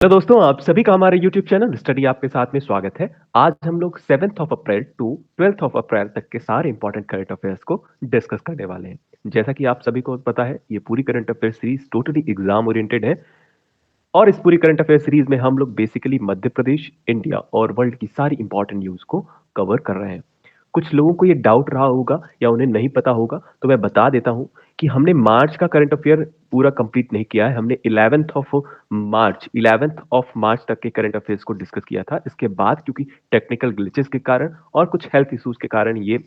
Hello दोस्तों, आप सभी का हमारे यूट्यूब चैनल स्टडी आपके साथ में स्वागत है। आज हम लोग 7th of April to 12th of April तक के सारे इंपॉर्टेंट करंट अफेयर्स को डिस्कस करने वाले हैं। जैसा कि आप सभी को पता है, ये पूरी current affair series totally exam oriented है और इस पूरी करंट अफेयर सीरीज में हम लोग बेसिकली मध्य प्रदेश, इंडिया और वर्ल्ड की सारी इंपॉर्टेंट न्यूज को कवर कर रहे हैं। कुछ लोगों को ये डाउट रहा होगा या उन्हें नहीं पता होगा, तो मैं बता देता हूं कि हमने मार्च का करंट अफेयर पूरा कंप्लीट नहीं किया है। हमने 11th ऑफ मार्च तक के करंट अफेयर्स को डिस्कस किया था। इसके बाद क्योंकि टेक्निकल ग्लिचेस के कारण और कुछ हेल्थ इश्यूज के कारण ये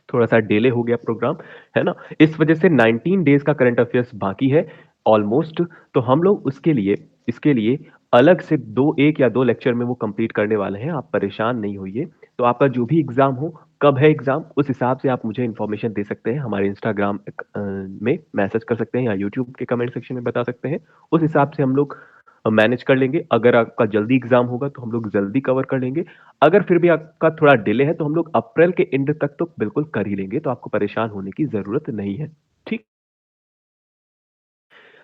थोड़ा सा डिले हो गया प्रोग्राम, है ना। इस वजह से 19 डेज का करंट अफेयर्स बाकी है ऑलमोस्ट। तो हम लोग उसके लिए इसके लिए अलग से एक या दो लेक्चर में वो कंप्लीट करने वाले हैं। आप परेशान नहीं होइए। तो आपका जो भी एग्जाम हो, कब है एग्जाम, उस हिसाब से आप मुझे इन्फॉर्मेशन दे सकते हैं। हमारे इंस्टाग्राम में मैसेज कर सकते हैं या यूट्यूब के कमेंट सेक्शन में बता सकते हैं। उस हिसाब से हम लोग मैनेज कर लेंगे। अगर आपका जल्दी एग्जाम होगा तो हम लोग जल्दी कवर कर लेंगे। अगर फिर भी आपका थोड़ा डिले है तो हम लोग अप्रैल के एंड तक तो बिल्कुल कर ही लेंगे। तो आपको परेशान होने की जरूरत नहीं है। ठीक।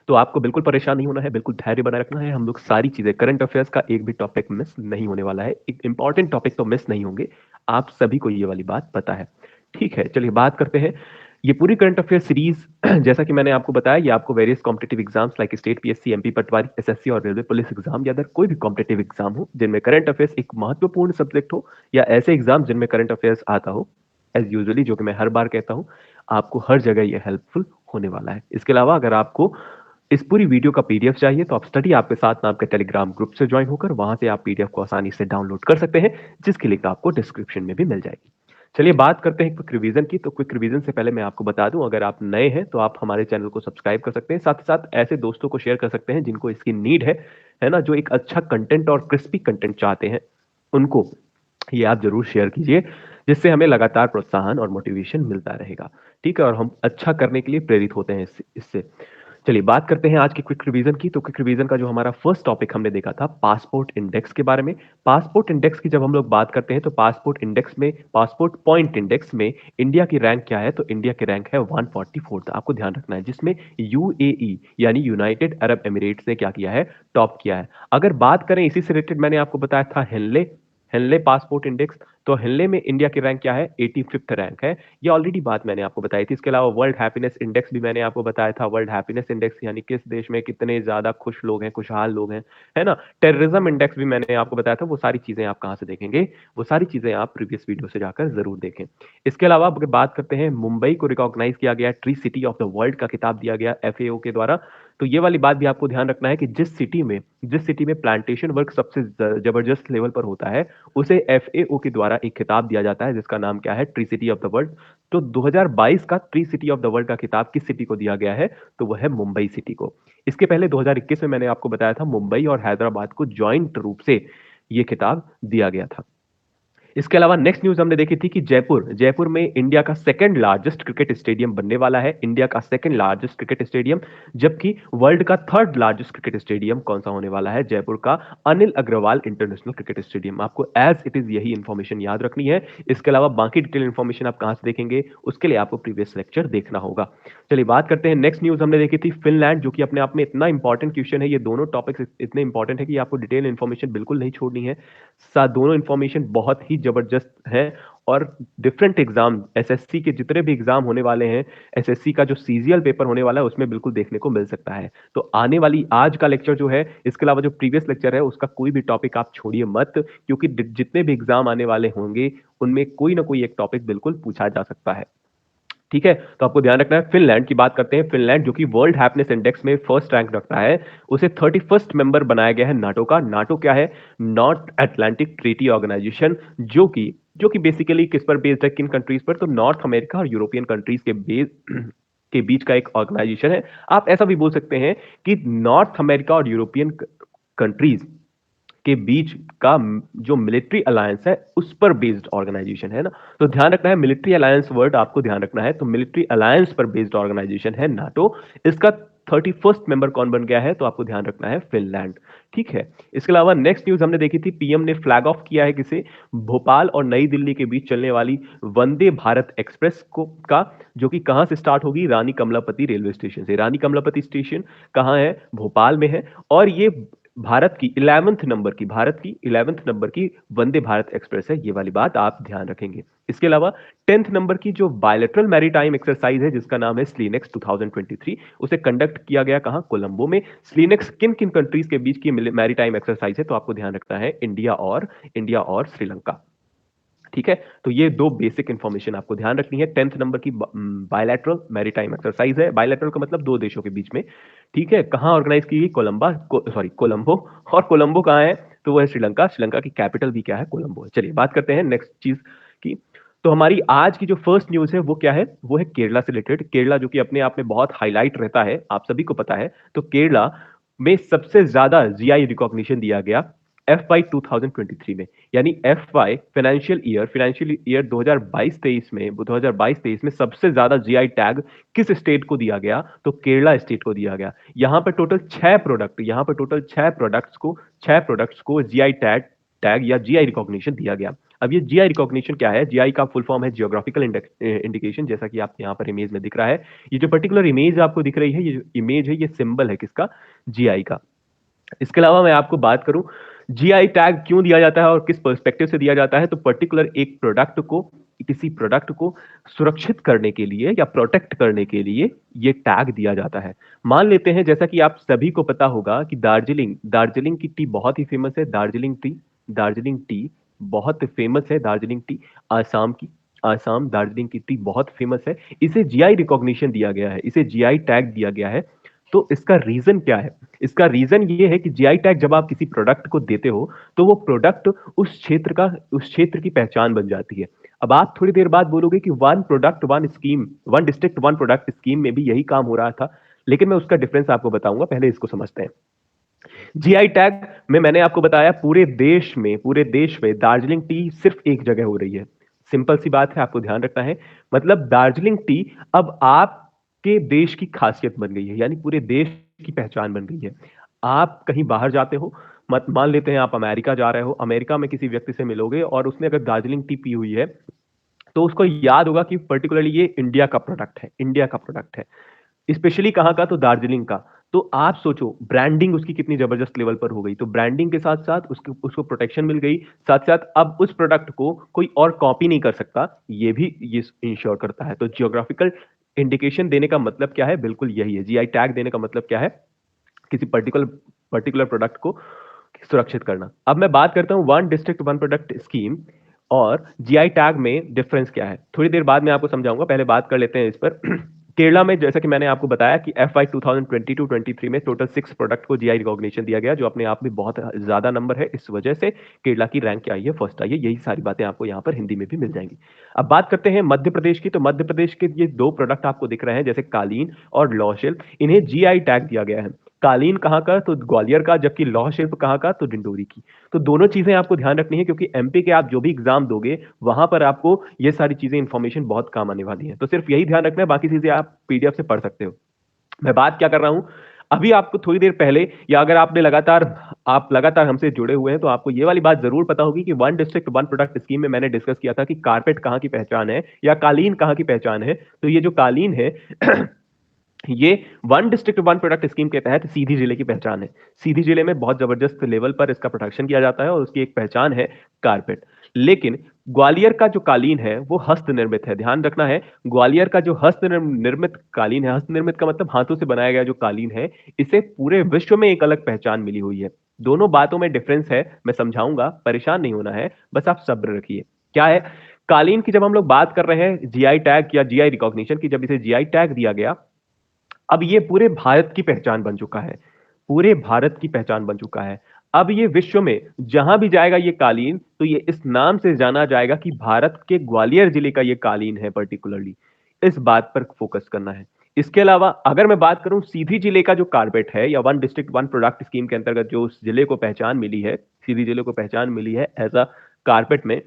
तो आपको बिल्कुल परेशान नहीं होना है, बिल्कुल धैर्य बनाए रखना है। हम लोग सारी चीजें, करंट अफेयर्स का एक भी टॉपिक मिस नहीं होने वाला है। एक इंपॉर्टेंट टॉपिक तो मिस नहीं होंगे। आप सभी को ये वाली बात पता है। ठीक है, चलिए बात करते हैं। ये पूरी करंट अफेयर सीरीज जैसा कि मैंने आपको बताया, ये आपको various competitive exams like state PSC, MP Patwari, SSC और रेलवे पुलिस एग्जाम या अदर कोई भी कॉम्पिटेटिव एग्जाम हो जिनमें करंट अफेयर्स एक महत्वपूर्ण सब्जेक्ट हो, या ऐसे एग्जाम जिनमें करंट अफेयर्स आता हो, एज यूजुअली, जो कि मैं हर बार कहता हूं, आपको हर जगह ये हेल्पफुल होने वाला है। इसके अलावा अगर आपको इस पूरी वीडियो का पीडीएफ चाहिए तो आप स्टडी आपके साथ नाम के टेलीग्राम ग्रुप से ज्वाइन होकर वहां से आप पीडीएफ को आसानी से डाउनलोड कर सकते हैं, जिसकी लिंक आपको डिस्क्रिप्शन में भी मिल जाएगी। चलिए बात करते हैं क्विक रिवीजन की। तो क्विक रिवीजन से पहले मैं आपको बता दूं, अगर आप नए हैं तो आप हमारे चैनल को सब्सक्राइब कर सकते हैं। साथ ही साथ ऐसे दोस्तों को शेयर कर सकते हैं जिनको इसकी नीड है ना, जो एक अच्छा कंटेंट और क्रिस्पी कंटेंट चाहते हैं, उनको ये आप जरूर शेयर कीजिए, जिससे हमें लगातार प्रोत्साहन और मोटिवेशन मिलता रहेगा। ठीक है, और हम अच्छा करने के लिए प्रेरित होते हैं इससे। चलिए बात करते हैं आज की क्विक रिवीजन की। तो क्विक रिवीजन का जो हमारा फर्स्ट टॉपिक हमने देखा था, पासपोर्ट इंडेक्स के बारे में। पासपोर्ट इंडेक्स की जब हम लोग बात करते हैं तो पासपोर्ट पॉइंट इंडेक्स में इंडिया की रैंक क्या है, तो इंडिया की रैंक है 144। आपको ध्यान रखना है, जिसमें यूएई यानी यूनाइटेड अरब एमिरेट्स ने क्या किया है, टॉप किया है। अगर बात करें इसी से रिलेटेड, मैंने आपको बताया था हेनले हेनले पासपोर्ट इंडेक्स। तो हेनले में इंडिया की रैंक क्या है, 85th रैंक है। ये ऑलरेडी बात मैंने आपको बताई थी। इसके अलावा वर्ल्ड हैप्पीनेस इंडेक्स भी मैंने आपको बताया था। वर्ल्ड हैप्पीनेस इंडेक्स यानी किस देश में कितने ज्यादा खुश लोग हैं, खुशहाल लोग हैं, है ना। टेररिज्म इंडेक्स भी मैंने आपको बताया था। वो सारी चीजें आप कहां से देखेंगे, वो सारी चीजें आप प्रीवियस वीडियो से जाकर जरूर देखें। इसके अलावा अगर बात करते हैं, मुंबई को रिकॉग्नाइज किया गया, tree city of the world का खिताब दिया गया एफएओ के द्वारा। तो ये वाली बात भी आपको ध्यान रखना है कि जिस सिटी में प्लांटेशन वर्क सबसे जबरदस्त लेवल पर होता है, उसे एफएओ के द्वारा एक खिताब दिया जाता है, जिसका नाम क्या है, tree city of the world. तो 2022 का tree city of the world का खिताब किस सिटी को दिया गया है, तो वह है मुंबई सिटी को। इसके पहले 2021 में मैंने आपको बताया था, मुंबई और हैदराबाद को ज्वाइंट रूप से यह खिताब दिया गया था। इसके अलावा नेक्स्ट न्यूज हमने देखी थी कि जयपुर में इंडिया का सेकंड लार्जेस्ट क्रिकेट स्टेडियम बनने वाला है। इंडिया का सेकंड लार्जेस्ट क्रिकेट स्टेडियम, जबकि वर्ल्ड का थर्ड लार्जेस्ट क्रिकेट स्टेडियम कौन सा होने वाला है, जयपुर का Anil Agarwal international cricket stadium. आपको एज इट इज यही इंफॉर्मेशन याद रखनी है। इसके अलावा बाकी डिटेल इंफॉर्मेशन आप कहां से देखेंगे, उसके लिए आपको प्रीवियस लेक्चर देखना होगा। चलिए बात करते हैं, नेक्स्ट न्यूज हमने देखी थी फिनलैंड, जो कि अपने आप में इतना इंपॉर्टेंट क्वेश्चन है। ये दोनों टॉपिक्स इतने इंपॉर्टेंट है कि आपको डिटेल इंफॉर्मेशन बिल्कुल नहीं छोड़नी है। दोनों इंफॉर्मेशन बहुत ही जबरदस्त है। और डिफरेंट एग्जाम, एसएससी के जितने भी एग्जाम होने वाले हैं, एसएससी का जो सीजीएल पेपर होने वाला है, उसमें बिल्कुल देखने को मिल सकता है। तो आने वाली आज का लेक्चर जो है, इसके अलावा जो प्रीवियस लेक्चर है, उसका कोई भी टॉपिक आप छोड़िए मत, क्योंकि जितने भी एग्जाम आने वाले होंगे उनमें कोई ना कोई एक टॉपिक बिल्कुल पूछा जा सकता है। ठीक है, तो आपको ध्यान रखना है। फिनलैंड की बात करते हैं। फिनलैंड जो कि वर्ल्ड हैप्पीनेस इंडेक्स में फर्स्ट रैंक रखता है, उसे 31st मेंबर बनाया गया है नाटो का। नाटो क्या है, नॉर्थ अटलांटिक ट्रीटी ऑर्गेनाइजेशन, जो कि बेसिकली किस पर बेस्ड है, किन कंट्रीज पर, तो नॉर्थ अमेरिका और यूरोपियन कंट्रीज के बेस के बीच का एक ऑर्गेनाइजेशन है। आप ऐसा भी बोल सकते हैं कि नॉर्थ अमेरिका और यूरोपियन कंट्रीज के बीच का जो मिलिट्री अलायंस है, उस पर बेस्ड ऑर्गेनाइजेशन है ना। तो ध्यान रखना है, मिलिट्री अलायंस वर्ड आपको ध्यान रखना है। तो मिलिट्री अलायंस पर बेस्ड ऑर्गेनाइजेशन है नाटो। इसका 31st मेंबर कौन बन गया है, तो आपको ध्यान रखना है, फिनलैंड। ठीक है, इसके अलावा नेक्स्ट न्यूज हमने देखी थी, पीएम ने फ्लैग ऑफ किया है किसे, भोपाल और नई दिल्ली के बीच चलने वाली वंदे भारत एक्सप्रेस को का, जो कि कहां से स्टार्ट होगी, रानी कमलापति रेलवे स्टेशन से। रानी कमलापति स्टेशन कहां है, भोपाल में है। और ये भारत की 11th नंबर की वंदे भारत एक्सप्रेस है, ये वाली बात आप ध्यान रखेंगे। इसके अलावा 10th नंबर की जो बायलैटरल मैरीटाइम एक्सरसाइज है जिसका नाम है स्लीनेक्स 2023, उसे कंडक्ट किया गया कहां? कोलंबो में। स्लीनेक्स किन किन कंट्रीज के बीच की मैरीटाइम एक्सरसाइज है? तो आपको ध्यान रखना है इंडिया और श्रीलंका। ठीक है, तो ये दो बेसिक इंफॉर्मेशन आपको ध्यान रखनी है। 10th नंबर की बायलैटरल मैरीटाइम एक्सरसाइज है, बायलैटरल का मतलब दो देशों के बीच में। ठीक है, कहां ऑर्गेनाइज की गई? कोलंबो। और कोलंबो कहां है? तो वो है श्रीलंका। श्रीलंका की कैपिटल भी क्या है? कोलंबो है। चलिए बात करते हैं नेक्स्ट चीज की। तो हमारी आज की जो फर्स्ट न्यूज है वो क्या है? वो है केरला से रिलेटेड। केरला जो कि अपने आप में बहुत हाईलाइट रहता है, आप सभी को पता है। तो केरला में सबसे ज्यादा जीआई रिकॉग्निशन दिया गया FY 2023 में, यानी FY फाइनेंशियल ईयर 2022-23 में सबसे ज्यादा जीआई टैग किस स्टेट को दिया गया? तो केरला स्टेट को दिया गया। यहां पर टोटल 6 प्रोडक्ट्स को जीआई टैग या जीआई रिकॉग्निशन दिया गया। अब ये जीआई रिकॉग्निशन क्या है? जीआई का फुल फॉर्म है जियोग्राफिकल इंडिकेशन, जैसा कि आप यहां पर इमेज में दिख रहा है। ये जो पर्टिकुलर इमेज आपको दिख रही है, ये जो इमेज है, ये सिंबल है किसका? जीआई का। इसके अलावा मैं आपको बात करूं जीआई टैग क्यों दिया जाता है और किस पर्सपेक्टिव से दिया जाता है, तो पर्टिकुलर एक प्रोडक्ट को, किसी प्रोडक्ट को सुरक्षित करने के लिए या प्रोटेक्ट करने के लिए ये टैग दिया जाता है। मान लेते हैं, जैसा कि आप सभी को पता होगा कि दार्जिलिंग की टी बहुत ही फेमस है। दार्जिलिंग टी बहुत फेमस है। दार्जिलिंग टी आसाम दार्जिलिंग की टी बहुत फेमस है। इसे जीआई रिकॉग्निशन दिया गया है, इसे जीआई टैग दिया गया है। तो इसका रीजन क्या है? इसका रीजन ये है कि जीआई टैग जब आप किसी प्रोडक्ट को देते हो तो वो प्रोडक्ट उस क्षेत्र की पहचान बन जाती है। अब आप थोड़ी देर बाद बोलोगे कि one product one scheme, one district one product scheme में भी यही काम हो रहा था, लेकिन मैं उसका डिफरेंस आपको बताऊंगा, पहले इसको समझते हैं। जीआई टैग में मैंने आपको बताया पूरे देश में दार्जिलिंग टी सिर्फ एक जगह हो रही है। सिंपल सी बात है, आपको ध्यान रखना है। मतलब दार्जिलिंग टी अब आपके देश की खासियत बन गई है, यानी पूरे देश की पहचान बन गई है। आप कहीं बाहर जाते हो, मत मान लेते हैं आप अमेरिका जा रहे हो, अमेरिका में किसी व्यक्ति से मिलोगे और उसने अगर दार्जिलिंग टी पी हुई है तो उसको याद होगा कि पर्टिकुलरली ये इंडिया का प्रोडक्ट है। स्पेशली कहाँ का? तो दार्जिलिंग का। तो आप सोचो ब्रांडिंग उसकी कितनी जबरदस्त लेवल पर हो गई। तो ब्रांडिंग के साथ साथ उसको प्रोटेक्शन मिल गई, साथ साथ अब उस प्रोडक्ट को कोई और कॉपी नहीं कर सकता, ये इंश्योर करता है। तो जियोग्राफिकल इंडिकेशन देने का मतलब क्या है? बिल्कुल यही है। जीआई टैग देने का मतलब क्या है? किसी पर्टिकुलर प्रोडक्ट को सुरक्षित करना। अब मैं बात करता हूं one district one product scheme और जीआई टैग में डिफरेंस क्या है, थोड़ी देर बाद मैं आपको समझाऊंगा। पहले बात कर लेते हैं इस पर। केरला में जैसा कि मैंने आपको बताया कि FY 2022-23 में टोटल 6 प्रोडक्ट को जीआई रिकॉग्निशन दिया गया, जो अपने आप में बहुत ज्यादा नंबर है। इस वजह से केरला की रैंक क्या आई है? फर्स्ट आई है। यही सारी बातें आपको यहाँ पर हिंदी में भी मिल जाएंगी। अब बात करते हैं मध्य प्रदेश की। तो मध्य प्रदेश के ये दो प्रोडक्ट आपको दिख रहे हैं, जैसे कालीन और लॉ शिल्प, इन्हें जीआई टैग दिया गया है। कालीन कहाँ का? तो ग्वालियर का, जबकि लौह शिल्प कहाँ का? तो डिंडोरी की। तो दोनों चीजें आपको ध्यान रखनी है, क्योंकि एमपी के आप जो भी एग्जाम दोगे वहां पर आपको ये सारी चीजें इंफॉर्मेशन बहुत काम आने वाली है। तो सिर्फ यही ध्यान रखना है, बाकी चीजें आप पीडीएफ से पढ़ सकते हो। मैं बात क्या कर रहा हूं अभी आपको थोड़ी देर पहले, या अगर आप लगातार हमसे जुड़े हुए हैं तो आपको ये वाली बात जरूर पता होगी कि one district one product scheme में मैंने डिस्कस किया था कि कारपेट कहाँ की पहचान है या कालीन कहाँ की पहचान है। तो ये जो कालीन है ये one district one product scheme के तहत सीधी जिले की पहचान है। सीधी जिले में बहुत जबरदस्त लेवल पर इसका प्रोडक्शन किया जाता है और उसकी एक पहचान है कारपेट। लेकिन ग्वालियर का जो कालीन है वो हस्त निर्मित है। ध्यान रखना है, ग्वालियर का जो हस्त निर्मित कालीन है, हस्त निर्मित का मतलब हाथों से बनाया गया जो कालीन है, इसे पूरे विश्व में एक अलग पहचान मिली हुई है। दोनों बातों में डिफरेंस है, मैं समझाऊंगा, परेशान नहीं होना है, बस आप सब्र रखिए। क्या है? कालीन की जब हम लोग बात कर रहे हैं जीआई टैग या जीआई रिकॉग्निशन की, जब इसे जीआई टैग दिया गया, अब ये पूरे भारत की पहचान बन चुका है। पूरे भारत की पहचान बन चुका है। अब ये विश्व में जहां भी जाएगा ये कालीन, तो ये इस नाम से जाना जाएगा कि भारत के ग्वालियर जिले का ये कालीन है। पर्टिकुलरली इस बात पर फोकस करना है। इसके अलावा अगर मैं बात करूं सीधी जिले का जो कारपेट है, या one district one product scheme के अंतर्गत जो उस जिले को पहचान मिली है, सीधी जिले को पहचान मिली है एज अ कारपेट में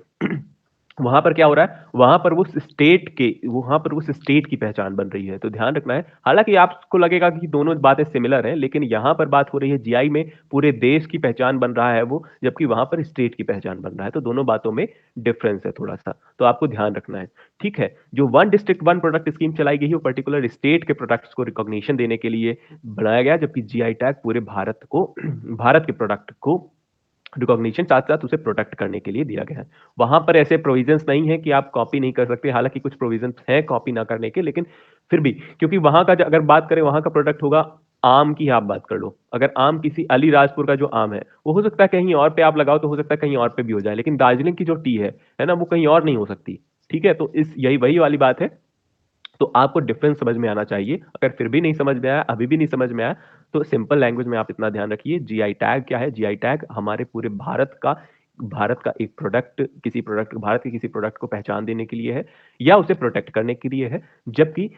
वहां पर क्या हो रहा है, वहां पर उस स्टेट की पहचान बन रही है। तो ध्यान रखना है, हालांकि आपको लगेगा कि दोनों बातें सिमिलर हैं, लेकिन यहां पर बात हो रही है जीआई में पूरे देश की पहचान बन रहा है वो, जबकि वहां पर स्टेट की पहचान बन रहा है। तो दोनों बातों में डिफरेंस है थोड़ा सा, तो आपको ध्यान रखना है। ठीक है, जो one district one product scheme चलाई गई है वो पर्टिकुलर स्टेट के प्रोडक्ट्स को रिकॉग्निशन देने के लिए बनाया गया, जबकि जीआई टैग पूरे भारत को भारत के प्रोडक्ट को रिकॉग्निशन साथ साथ उसे प्रोटेक्ट करने के लिए दिया गया है। वहां पर ऐसे प्रोविजंस नहीं है कि आप कॉपी नहीं कर सकते, हालांकि कुछ प्रोविजंस हैं कॉपी ना करने के, लेकिन फिर भी क्योंकि वहां का अगर बात करें, वहां का प्रोडक्ट होगा आम की, आप बात कर लो, अगर आम किसी अलीराजपुर का जो आम है वो हो सकता है कहीं और पे आप लगाओ तो हो सकता है कहीं और पे भी हो जाए, लेकिन दार्जिलिंग की जो टी है ना, वो कहीं और नहीं हो सकती। ठीक है, तो इस यही वही वाली बात है। तो आपको डिफरेंस समझ में आना चाहिए। अगर फिर भी नहीं समझ में आया, अभी भी नहीं समझ में आया, तो सिंपल लैंग्वेज में आप इतना ध्यान रखिए, जीआई टैग क्या है। जीआई टैग हमारे पूरे भारत का एक प्रोडक्ट, भारत के किसी प्रोडक्ट को पहचान देने के लिए है या उसे प्रोटेक्ट करने के लिए है। जबकि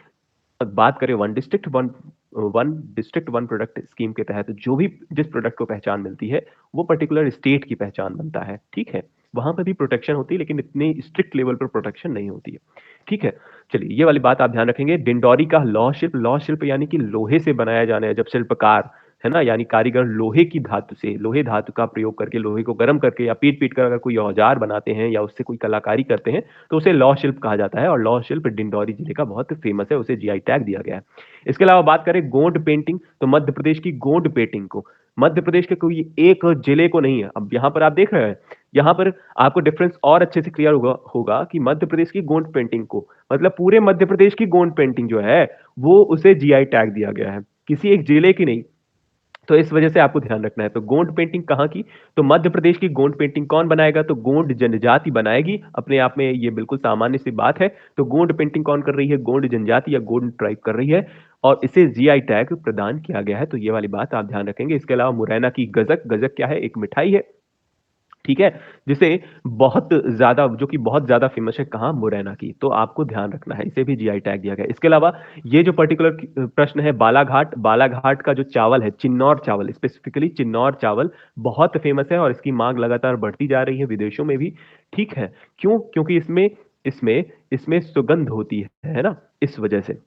बात करें one district one product scheme के तहत जो भी जिस प्रोडक्ट को पहचान मिलती है वो पर्टिकुलर स्टेट की पहचान बनता है। ठीक है, वहां पर भी प्रोटेक्शन होती है, लेकिन इतनी स्ट्रिक्ट लेवल पर प्रोटेक्शन नहीं होती है। ठीक है, चलिए ये वाली बात आप ध्यान रखेंगे। डिंडोरी का लौह शिल्प यानी कि लोहे से बनाया जाना है, जब शिल्पकार है ना, यानी कारीगर लोहे धातु का प्रयोग करके, लोहे को गर्म करके या पीट पीट कर अगर कोई औजार बनाते हैं या उससे कोई कलाकारी करते हैं तो उसे लौह शिल्प कहा जाता है, और लौह शिल्प डिंडौरी जिले का बहुत फेमस है, उसे जीआई टैग दिया गया है। इसके अलावा बात करें गोंड पेंटिंग, तो मध्य प्रदेश की गोंड पेंटिंग को, मध्य प्रदेश के कोई एक जिले को नहीं है। अब यहाँ पर आप देख रहे हैं, यहाँ पर आपको डिफरेंस और अच्छे से क्लियर होगा कि मध्य प्रदेश की गोंड पेंटिंग को, मतलब पूरे मध्य प्रदेश की गोंड पेंटिंग जो है वो उसे जीआई टैग दिया गया है, किसी एक जिले की नहीं। तो इस वजह से आपको ध्यान रखना है। तो गोंड पेंटिंग कहाँ की, तो मध्य प्रदेश की गोंड पेंटिंग कौन बनाएगा, तो गोंड जनजाति बनाएगी। अपने आप में ये बिल्कुल सामान्य सी बात है। तो गोंड पेंटिंग कौन कर रही है, गोंड जनजाति या गोंड ट्राइब कर रही है, और इसे जीआई टैग प्रदान किया गया है। तो ये वाली बात आप ध्यान रखेंगे। इसके अलावा मुरैना की गजक, गजक क्या है, एक मिठाई है। ठीक है, जिसे जो कि बहुत ज्यादा फेमस है, कहाँ, मुरैना की। तो आपको ध्यान रखना है, इसे भी जीआई टैग दिया गया है। इसके अलावा ये जो पर्टिकुलर प्रश्न है, बालाघाट, बालाघाट का जो चावल है, चिन्नौर चावल, स्पेसिफिकली चिन्नौर चावल बहुत फेमस है और इसकी मांग लगातार बढ़ती जा रही है विदेशों में भी। ठीक है, क्यों, क्योंकि इसमें इसमें इसमें सुगंध होती है ना, इस वजह से।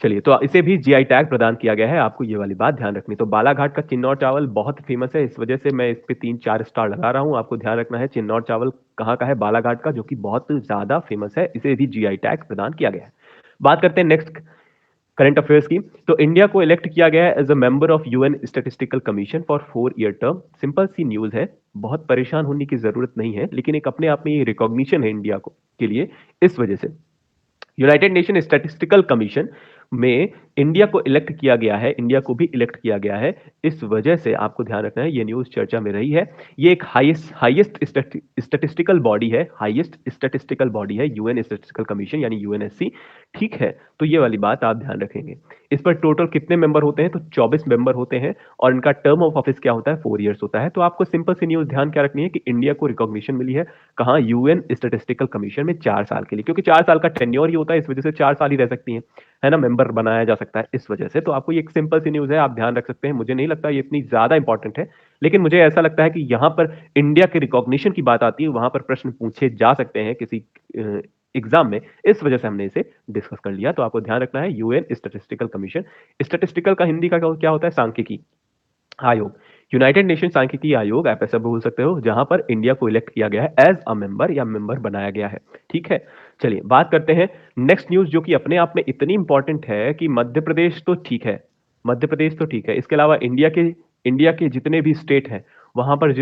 चलिए, तो इसे भी जीआई टैग प्रदान किया गया है, आपको ये वाली बात ध्यान रखनी। तो बालाघाट का चिन्नौर चावल बहुत फेमस है, इस वजह से मैं इस पे 3-4 स्टार लगा रहा हूं। आपको ध्यान रखना है, चिन्नौर चावल कहाँ का है, बालाघाट का, जो कि बहुत ज्यादा फेमस है, इसे भी जीआई टैग प्रदान किया गया है। बात करते हैं नेक्स्ट करंट अफेयर्स की। तो इंडिया को इलेक्ट किया गया है as a member of UN statistical commission for 4 year term. Simple सी न्यूज है, बहुत परेशान होने की जरूरत नहीं है, लेकिन एक अपने आप में ये रिकॉग्निशन है इंडिया को के लिए, इस वजह से। यूनाइटेड नेशन स्टैटिस्टिकल कमीशन में इंडिया को इलेक्ट किया गया है, इंडिया को भी इलेक्ट किया गया है, इस वजह से आपको ध्यान रखना है, ये न्यूज चर्चा में रही है। ये एक हाईएस्ट स्टैटिस्टिकल बॉडी है, हाईएस्ट स्टैटिस्टिकल बॉडी है यूएन स्टैटिस्टिकल कमीशन यानी यूएनएससी। ठीक है, तो ये वाली बात आप ध्यान रखेंगे। इस पर टोटल कितने मेंबर होते हैं, तो 24 मेंबर होते हैं, और इनका टर्म ऑफ ऑफिस क्या होता है, 4 ईयर्स होता है। तो आपको सिंपल सी न्यूज ध्यान क्या रखनी है कि इंडिया को रिकॉग्निशन मिली है कहाँ, यूएन स्टैटिस्टिकल कमीशन में 4 साल के लिए, क्योंकि 4 साल का टेन्योर ही होता है, इस वजह से 4 साल ही रह सकती है ना, मेंबर बनाया जा सकता है इस वजह से। तो आपको ये एक सिंपल सी न्यूज है, आप ध्यान रख सकते हैं। मुझे नहीं लगता ये इतनी ज्यादा इंपॉर्टेंट है, लेकिन मुझे ऐसा लगता है कि यहाँ पर इंडिया के रिकॉग्निशन की बात आती है, वहां पर प्रश्न पूछे जा सकते हैं किसी एग्जाम में, इस वजह से हमने इसे डिस्कस कर लिया। तो आपको ध्यान रखना है, यूएन स्टैटिस्टिकल कमीशन। स्टैटिस्टिकल का हिंदी का क्या होता है, सांख्यिकी आयोग। यूनाइटेड नेशन सांख्यिकी आयोग आप ऐसा बोल सकते हो, जहां पर इंडिया को इलेक्ट किया गया है एज अ मेंबर या मेंबर बनाया गया है। ठीक है, चलिए बात करते हैं नेक्स्ट न्यूज, जो कि अपने आप में इतनी इंपॉर्टेंट है कि मध्य प्रदेश तो ठीक है, मध्य प्रदेश तो ठीक है, इसके अलावा इंडिया के जितने भी स्टेट हैं, वहां पर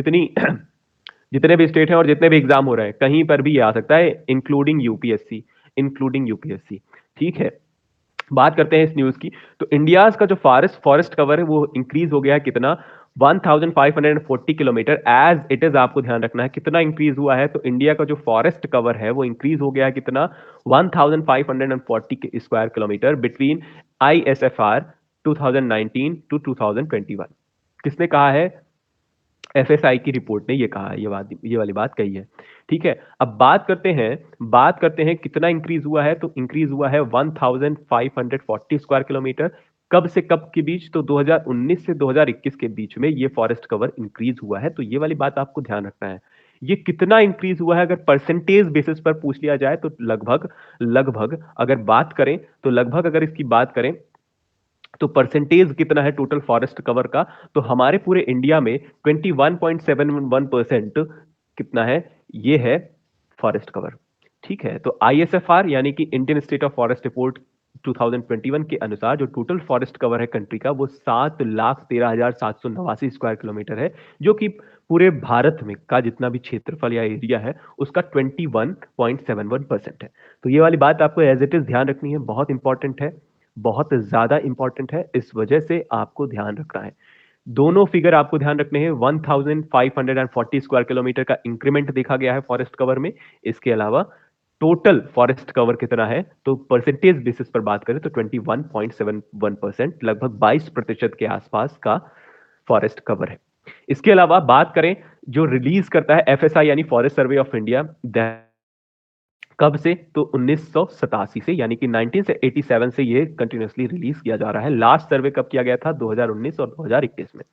जितने भी स्टेट हैं और जितने भी एग्जाम हो रहे हैं, कहीं पर भी ये आ सकता है, इंक्लूडिंग यूपीएससी। ठीक है, बात करते हैं इस न्यूज की। तो इंडिया का जो फॉरेस्ट फॉरेस्ट कवर है वो इंक्रीज हो गया है, कितना, 1540 किलोमीटर एज इट इज। आपको ध्यान रखना है कितना इंक्रीज हुआ है, तो इंडिया का जो फॉरेस्ट कवर है वो इंक्रीज हो गया है कितना, 1540 square kilometre between ISFR 2019 to 2021। किसने कहा है, एफएसआई की रिपोर्ट ने ये कहा है, ये वाली बात कही है। ठीक है, अब बात करते हैं कितना इंक्रीज हुआ है, तो इंक्रीज हुआ है 1540 स्क्वायर किलोमीटर। कब से कब के बीच, तो 2019 से 2021 के बीच में ये फॉरेस्ट कवर इंक्रीज हुआ है। तो ये वाली बात आपको ध्यान रखना है, ये कितना इंक्रीज हुआ है अगर परसेंटेज बेसिस पर पूछ लिया जाए तो लगभग लगभग अगर बात करें तो लगभग अगर इसकी बात करें तो परसेंटेज कितना है टोटल फॉरेस्ट कवर का, तो हमारे पूरे इंडिया में 21.71% कितना है, ये है फॉरेस्ट कवर। ठीक है, तो आईएसएफआर यानी कि Indian state of forest report 2021 के अनुसार जो टोटल फॉरेस्ट कवर है कंट्री का वो 7,13,789 स्क्वायर किलोमीटर है, जो कि पूरे भारत में का जितना भी क्षेत्रफल या एरिया है उसका 21.71% है। तो ये वाली बात आपको एज इट इज ध्यान रखनी है, बहुत इंपॉर्टेंट है, बहुत ज्यादा इंपॉर्टेंट है, इस वजह से आपको ध्यान रखना है। दोनों फिगर आपको ध्यान रखने हैं। 1540 स्क्वायर किलोमीटर का इंक्रीमेंट देखा गया है फॉरेस्ट कवर में। इसके अलावा टोटल फॉरेस्ट कवर कितना है, तो परसेंटेज बेसिस पर बात करें तो 21.71%, लगभग 22% के आसपास का फॉरेस्ट कवर है। इसके अलावा बात करें जो रिलीज करता है एफएसआई यानी फॉरेस्ट सर्वे ऑफ इंडिया, कब से, तो 1987 से, यानी कि 1987 से ये कंटिन्यूअसली रिलीज किया जा रहा है। लास्ट सर्वे कब किया गया था, 2019 और 2021 में।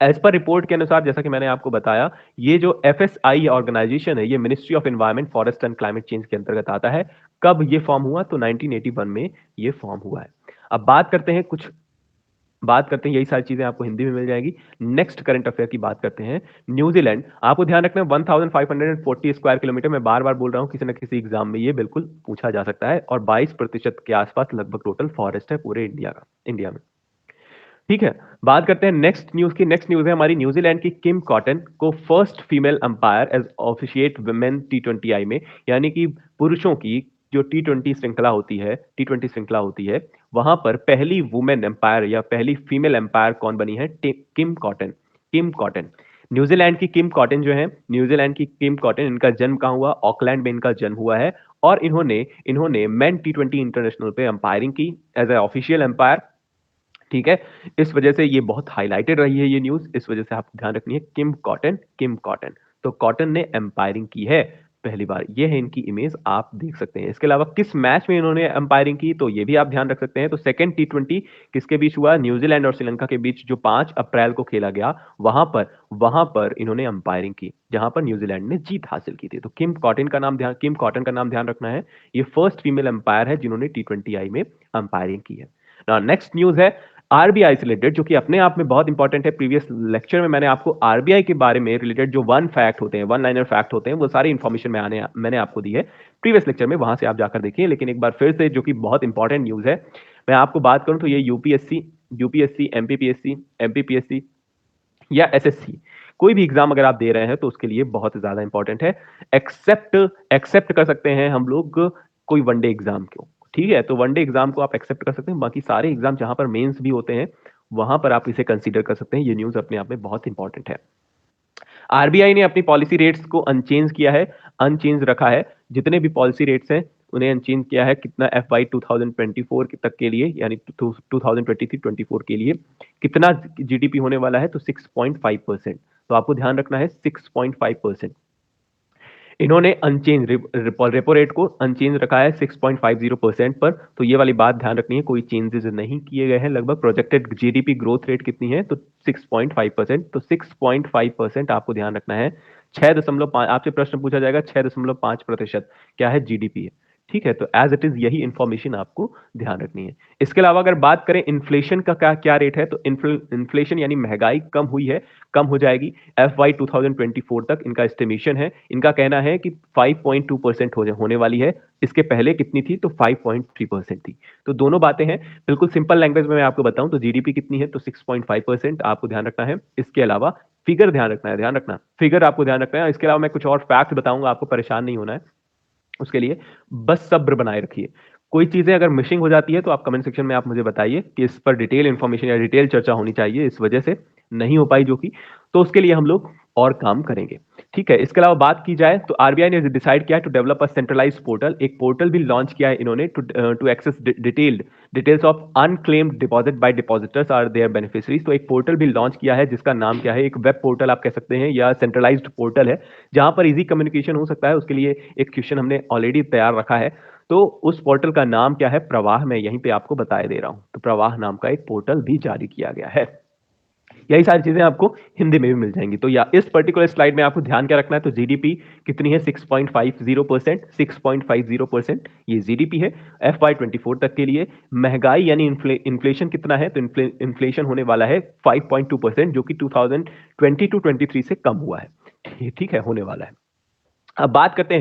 एज पर रिपोर्ट के अनुसार, जैसा कि मैंने आपको बताया, ये जो एफएसआई ऑर्गेनाइजेशन है ये ministry of environment forest and climate change के अंतर्गत आता है। कब ये फॉर्म हुआ, तो 1981 में ये फॉर्म हुआ है। अब बात करते हैं, यही सारी चीजें आपको हिंदी में मिल जाएगी। नेक्स्ट करंट अफेयर की बात करते हैं। न्यूजीलैंड, आपको ध्यान रखना है 1540 स्क्वायर किलोमीटर, मैं बार बार बोल रहा हूं, किसी ना किसी एग्जाम में ये बिल्कुल पूछा जा सकता है, और 22% के आसपास लगभग टोटल फॉरेस्ट है पूरे इंडिया में। ठीक है, बात करते हैं नेक्स्ट न्यूज की। नेक्स्ट न्यूज है हमारी, न्यूजीलैंड की किम कॉटन को first female umpire as officiate women T20I में, यानी कि पुरुषों की जो T20 श्रृंखला होती है वहां पर पहली वुमेन एम्पायर या पहली फीमेल एम्पायर कौन बनी है, किम कॉटन। न्यूजीलैंड की किम कॉटन जो है, न्यूजीलैंड की किम कॉटन, इनका जन्म कहां हुआ, ऑकलैंड में इनका जन्म हुआ है, और इन्होंने मेन T20 इंटरनेशनल पे अंपायरिंग की एज ए ऑफिशियल एम्पायर। ठीक है, इस वजह से ये बहुत हाईलाइटेड रही है ये न्यूज, इस वजह से आपको ध्यान रखनी है, किम कॉटन। तो कॉटन ने एम्पायरिंग की है पहली बार, ये है इनकी इमेज, आप देख सकते हैं। इसके अलावा किस मैच में इन्होंने एम्पायरिंग की, तो ये भी आप ध्यान रख सकते हैं। तो सेकंड T20 किसके बीच हुआ, न्यूजीलैंड और श्रीलंका के बीच, जो 5 अप्रैल को खेला गया, वहां पर इन्होंने अंपायरिंग की, जहां पर न्यूजीलैंड ने जीत हासिल की थी। तो किम कॉटन का नाम ध्यान रखना है, ये फर्स्ट फीमेल अंपायर है जिन्होंने T20I में अंपायरिंग की है। नेक्स्ट न्यूज है आरबीआई से रिलेटेड, जो कि अपने आप में बहुत इंपॉर्टेंट है। प्रीवियस लेक्चर में मैंने आपको आरबीआई के बारे में रिलेटेड जो वन लाइनर फैक्ट होते हैं, वो सारी इंफॉर्मेशन मैंने आपको दी है प्रीवियस लेक्चर में, वहां से आप जाकर देखिए। लेकिन एक बार फिर से, जो कि बहुत इंपॉर्टेंट न्यूज है, मैं आपको बात करूं तो ये यूपीएससी, एमपीपीएससी या एसएससी, कोई भी एग्जाम अगर आप दे रहे हैं तो उसके लिए बहुत ज्यादा इंपॉर्टेंट है। एक्सेप्ट कर सकते हैं हम लोग कोई वनडे एग्जाम को, ठीक है, तो वनडे एग्जाम को आप एक्सेप्ट कर सकते हैं, बाकी सारे एग्जाम जहां पर मेंस भी होते हैं वहां पर आप इसे कंसीडर कर सकते हैं। ये न्यूज अपने आप में बहुत इंपॉर्टेंट है। आरबीआई ने अपनी पॉलिसी रेट्स को अनचेंज किया है, अनचेंज रखा है, जितने भी पॉलिसी रेट्स हैं उन्हें अनचेंज किया है। कितना, FY 2024 तक के लिए, यानी 2023-24 के लिए कितना जीडीपी होने वाला है, तो 6.5%। तो आपको ध्यान रखना है 6.5%। इन्होंने अनचेंज रेपो रेट को अनचेंज रखा है 6.50% पर। तो ये वाली बात ध्यान रखनी है, कोई चेंजेस नहीं किए गए हैं। लगभग प्रोजेक्टेड जीडीपी ग्रोथ रेट कितनी है, तो 6.5%। तो 6.5% आपको ध्यान रखना है। 6.5, आपसे प्रश्न पूछा जाएगा 6.5% क्या है, जीडीपी है। ठीक है, तो एज इट इज यही इंफॉर्मेशन आपको ध्यान रखनी है। इसके अलावा अगर बात करें इन्फ्लेशन का क्या रेट है, तो इन्फ्लेशन यानी महंगाई कम हुई है, कम हो जाएगी FY 2024 तक, इनका एस्टिमेशन है। इनका कहना है कि 5.2% होने वाली है, इसके पहले कितनी थी, तो 5.3% थी। तो दोनों बातें हैं, बिल्कुल सिंपल लैंग्वेज में मैं आपको बताऊं तो जीडीपी कितनी है, तो 6.5% आपको ध्यान रखना है। इसके अलावा फिगर ध्यान रखना, फिगर आपको ध्यान रखना है। इसके अलावा मैं कुछ और फैक्ट बताऊंगा, आपको परेशान नहीं होना है, उसके लिए बस सब्र बनाए रखिए। कोई चीजें अगर मिसिंग हो जाती है तो आप कमेंट सेक्शन में आप मुझे बताइए कि इस पर डिटेल इंफॉर्मेशन या डिटेल चर्चा होनी चाहिए, इस वजह से नहीं हो पाई जो कि, तो उसके लिए हम लोग और काम करेंगे। ठीक है, इसके अलावा बात की जाए तो आरबीआई ने डिसाइड किया to develop a centralised portal, एक पोर्टल भी लॉन्च किया है इन्होंने to access details of unclaimed deposit by depositors or their beneficiaries. तो एक पोर्टल भी लॉन्च किया है जिसका नाम क्या है, एक वेब पोर्टल आप कह सकते हैं या सेंट्रलाइज्ड पोर्टल है, जहां पर इजी कम्युनिकेशन हो सकता है। उसके लिए एक क्वेश्चन हमने ऑलरेडी तैयार रखा है। तो उस पोर्टल का नाम क्या है, प्रवाह, मैं यहीं पे आपको बताए दे रहा हूं। तो प्रवाह नाम का एक पोर्टल भी जारी किया गया है। यही सारी चीजें आपको हिंदी में भी मिल जाएंगी। तो या इस पर्टिकुलर स्लाइड में आपको ध्यान क्या रखना है, तो जीडीपी कितनी है, 6.50%, 6.50% ये जीडीपी है FY24 तक के लिए। महंगाई यानी इन्फ्लेशन कितना है, तो इन्फ्लेशन होने वाला है 5.2%, जो कि 2022-23 से कम हुआ है। ठीक है, होने वाला है। अब बात करते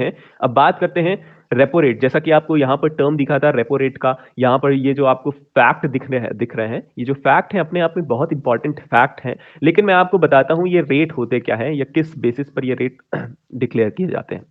हैं रेपो रेट। जैसा कि आपको यहां पर टर्म दिखा था रेपो रेट का, यहां पर ये जो आपको फैक्ट दिख रहे हैं, ये जो फैक्ट है अपने आप में बहुत इंपॉर्टेंट फैक्ट है। लेकिन मैं आपको बताता हूं ये रेट होते क्या है या किस बेसिस पर ये रेट डिक्लेयर किए जाते हैं।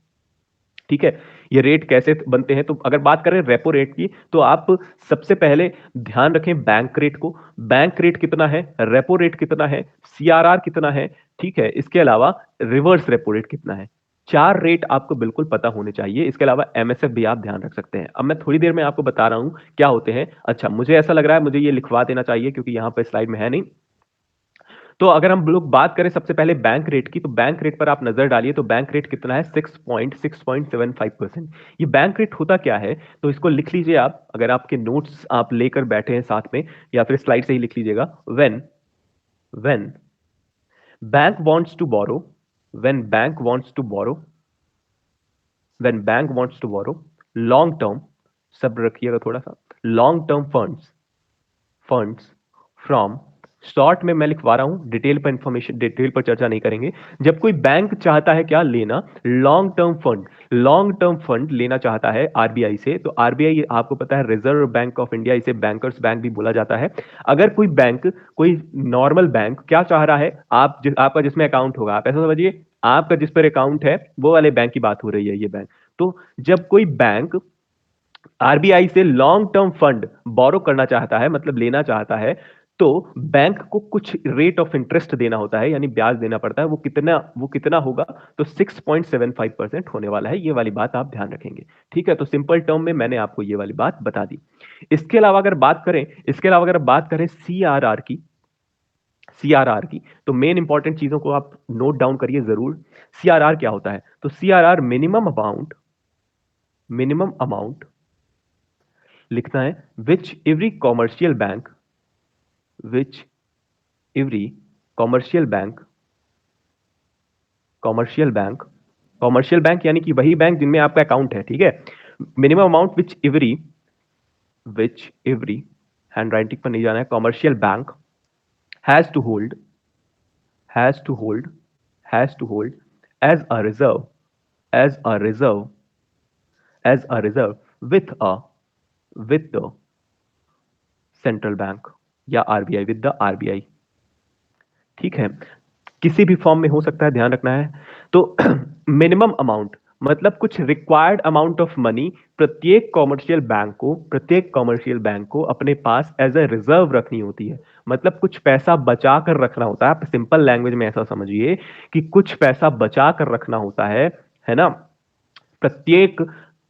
ठीक है, ये रेट कैसे बनते हैं, तो अगर बात करें रेपो रेट की, तो आप सबसे पहले ध्यान रखें बैंक रेट को। बैंक रेट कितना है, रेपो रेट कितना है, सीआरआर कितना है। ठीक है, इसके अलावा रिवर्स रेपो रेट कितना है। चार रेट आपको बिल्कुल पता होने चाहिए। इसके अलावा एमएसएफ भी आप ध्यान रख सकते हैं। अब मैं थोड़ी देर में आपको बता रहा हूं क्या होते हैं। अच्छा, मुझे ऐसा लग रहा है मुझे ये लिखवा देना चाहिए क्योंकि यहां पर स्लाइड में है नहीं। तो अगर हम लोग बात करें सबसे पहले बैंक रेट की, तो बैंक रेट पर आप नजर डालिए, तो बैंक रेट कितना है, 6.75%। ये बैंक रेट होता क्या है, तो इसको लिख लीजिए आप, अगर आपके नोट्स आप लेकर बैठे हैं साथ में, या फिर स्लाइड से ही लिख लीजिएगा। When bank wants to borrow when bank wants to borrow when bank wants to borrow long term, सब रखिएगा थोड़ा सा, long term funds from, short में मैं लिखवा रहा हूं, डिटेल पर इंफॉर्मेशन, डिटेल पर चर्चा नहीं करेंगे। जब कोई बैंक चाहता है क्या लेना, लॉन्ग टर्म फंड लेना चाहता है आरबीआई से, तो आरबीआई आपको पता है रिजर्व बैंक ऑफ इंडिया, इसे बैंकर्स बैंक भी बोला जाता है। अगर कोई बैंक, कोई नॉर्मल बैंक क्या चाह रहा है, आपका जिसमें अकाउंट होगा, आप ऐसा समझिए आपका जिस पर अकाउंट है वो वाले बैंक की बात हो रही है ये बैंक। तो जब कोई बैंक आरबीआई से लॉन्ग टर्म फंड बोरो करना चाहता है, मतलब लेना चाहता है, तो बैंक को कुछ रेट ऑफ इंटरेस्ट देना होता है, यानी ब्याज देना पड़ता है। वो कितना होगा, तो 6.75% होने वाला है। ये वाली बात आप ध्यान रखेंगे। ठीक है, तो सिंपल टर्म में मैंने आपको ये वाली बात बता दी। इसके अलावा अगर बात करें सीआरआर की, तो मेन इंपॉर्टेंट चीजों को आप नोट डाउन करिए जरूर। सीआरआर क्या होता है, तो सीआरआर मिनिमम अमाउंट लिखना है, which every commercial bank commercial bank यानी कि वही बैंक जिनमें आपका अकाउंट है। ठीक है, minimum amount which every hand writing पर नहीं जाना है, commercial bank has to hold has to hold has to hold as a reserve as a reserve as a reserve with the central bank या RBI, with the RBI. ठीक है, किसी भी form में हो सकता है, ध्यान रखना है। तो मिनिमम अमाउंट मतलब कुछ रिक्वायर्ड अमाउंट ऑफ मनी प्रत्येक कॉमर्शियल बैंक को अपने पास एज ए रिजर्व रखनी होती है। मतलब कुछ पैसा बचा कर रखना होता है। आप सिंपल लैंग्वेज में ऐसा समझिए कि कुछ पैसा बचा कर रखना होता है ना, प्रत्येक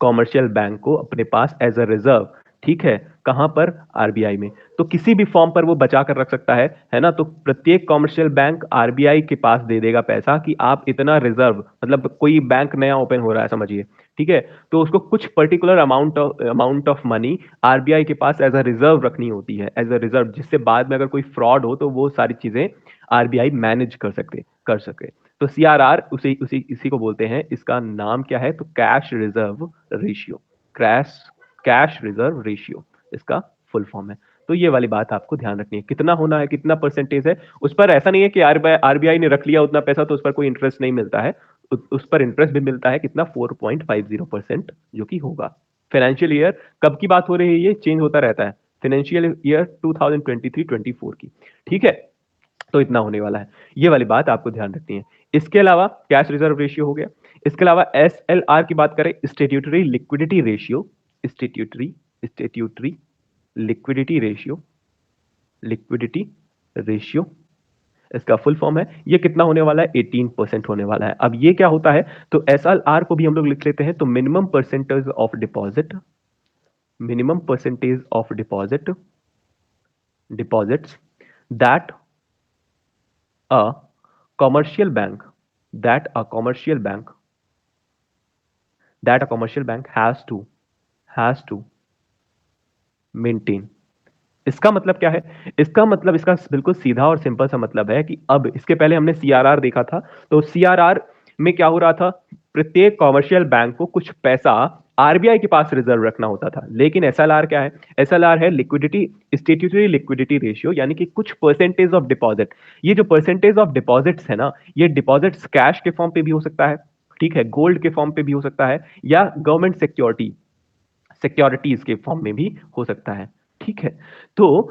कॉमर्शियल बैंक को अपने पास एज अ रिजर्व। ठीक है, कहां पर, आरबीआई में। तो किसी भी फॉर्म पर वो बचा कर रख सकता है ना। तो प्रत्येक कॉमर्शियल बैंक आरबीआई के पास दे देगा पैसा कि आप इतना रिजर्व, मतलब कोई बैंक नया ओपन हो रहा है समझिए, ठीक है, तो उसको कुछ particular amount of money RBI के पास एज अ रिजर्व रखनी होती है, एज अ रिजर्व, जिससे बाद में अगर कोई फ्रॉड हो तो वो सारी चीजें आरबीआई मैनेज कर सके। तो सीआरआर उसी उसी इसी को बोलते हैं। इसका नाम क्या है, तो कैश कैश रिजर्व रेशियो इसका फुल फॉर्म है। तो ये वाली बात आपको ध्यान रखनी है, कितना होना है, कितना परसेंटेज है उस पर। ऐसा नहीं है कि आरबीआई ने रख लिया उतना पैसा तो उस पर कोई इंटरेस्ट नहीं मिलता है। उस पर इंटरेस्ट भी मिलता है, कितना, 4.50%, जो कि होगा। फाइनेंशियल ईयर कब की बात हो रही है, ये चेंज होता रहता है, फाइनेंशियल ईयर 2023-24 की। ठीक है, तो इतना होने वाला है। ये वाली बात आपको ध्यान रखनी है। इसके अलावा कैश रिजर्व रेशियो हो गया। इसके अलावा एसएलआर की बात करें, statutory liquidity ratio, statutory liquidity ratio इसका फुल फॉर्म है। ये कितना होने वाला है, 18% होने वाला है। अब ये क्या होता है, तो एसएलआर को भी हम लोग लिख लेते हैं, तो minimum percentage of deposits that a commercial bank that a commercial bank has to maintain इसका मतलब क्या है? इसका मतलब, इसका बिल्कुल सीधा और सिंपल सा मतलब है कि अब इसके पहले हमने सीआरआर देखा था, तो सीआरआर में क्या हो रहा था, प्रत्येक कॉमर्शियल बैंक को कुछ पैसा आरबीआई के पास रिजर्व रखना होता था। लेकिन एसएलआर क्या है? एसएलआर है लिक्विडिटी, स्टेट्यूटरी लिक्विडिटी रेशियो, यानी कि कुछ परसेंटेज ऑफ डिपॉजिट। ये जो परसेंटेज ऑफ डिपॉजिट्स है ना, ये डिपॉजिट्स कैश के फॉर्म पे भी हो सकता है, ठीक है, गोल्ड के फॉर्म पे भी हो सकता है, या गवर्नमेंट सिक्योरिटीज के फॉर्म में भी हो सकता है, ठीक है। तो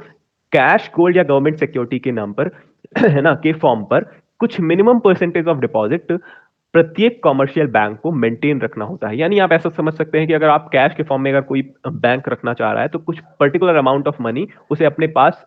कैश, गोल्ड या गवर्नमेंट सिक्योरिटी के नाम पर है ना, के फॉर्म पर कुछ मिनिमम परसेंटेज ऑफ डिपॉजिट प्रत्येक कॉमर्शियल बैंक को मेंटेन रखना होता है। यानी आप ऐसा समझ सकते हैं कि अगर आप कैश के फॉर्म में अगर कोई बैंक रखना चाह रहा है, तो कुछ पर्टिकुलर अमाउंट ऑफ मनी उसे अपने पास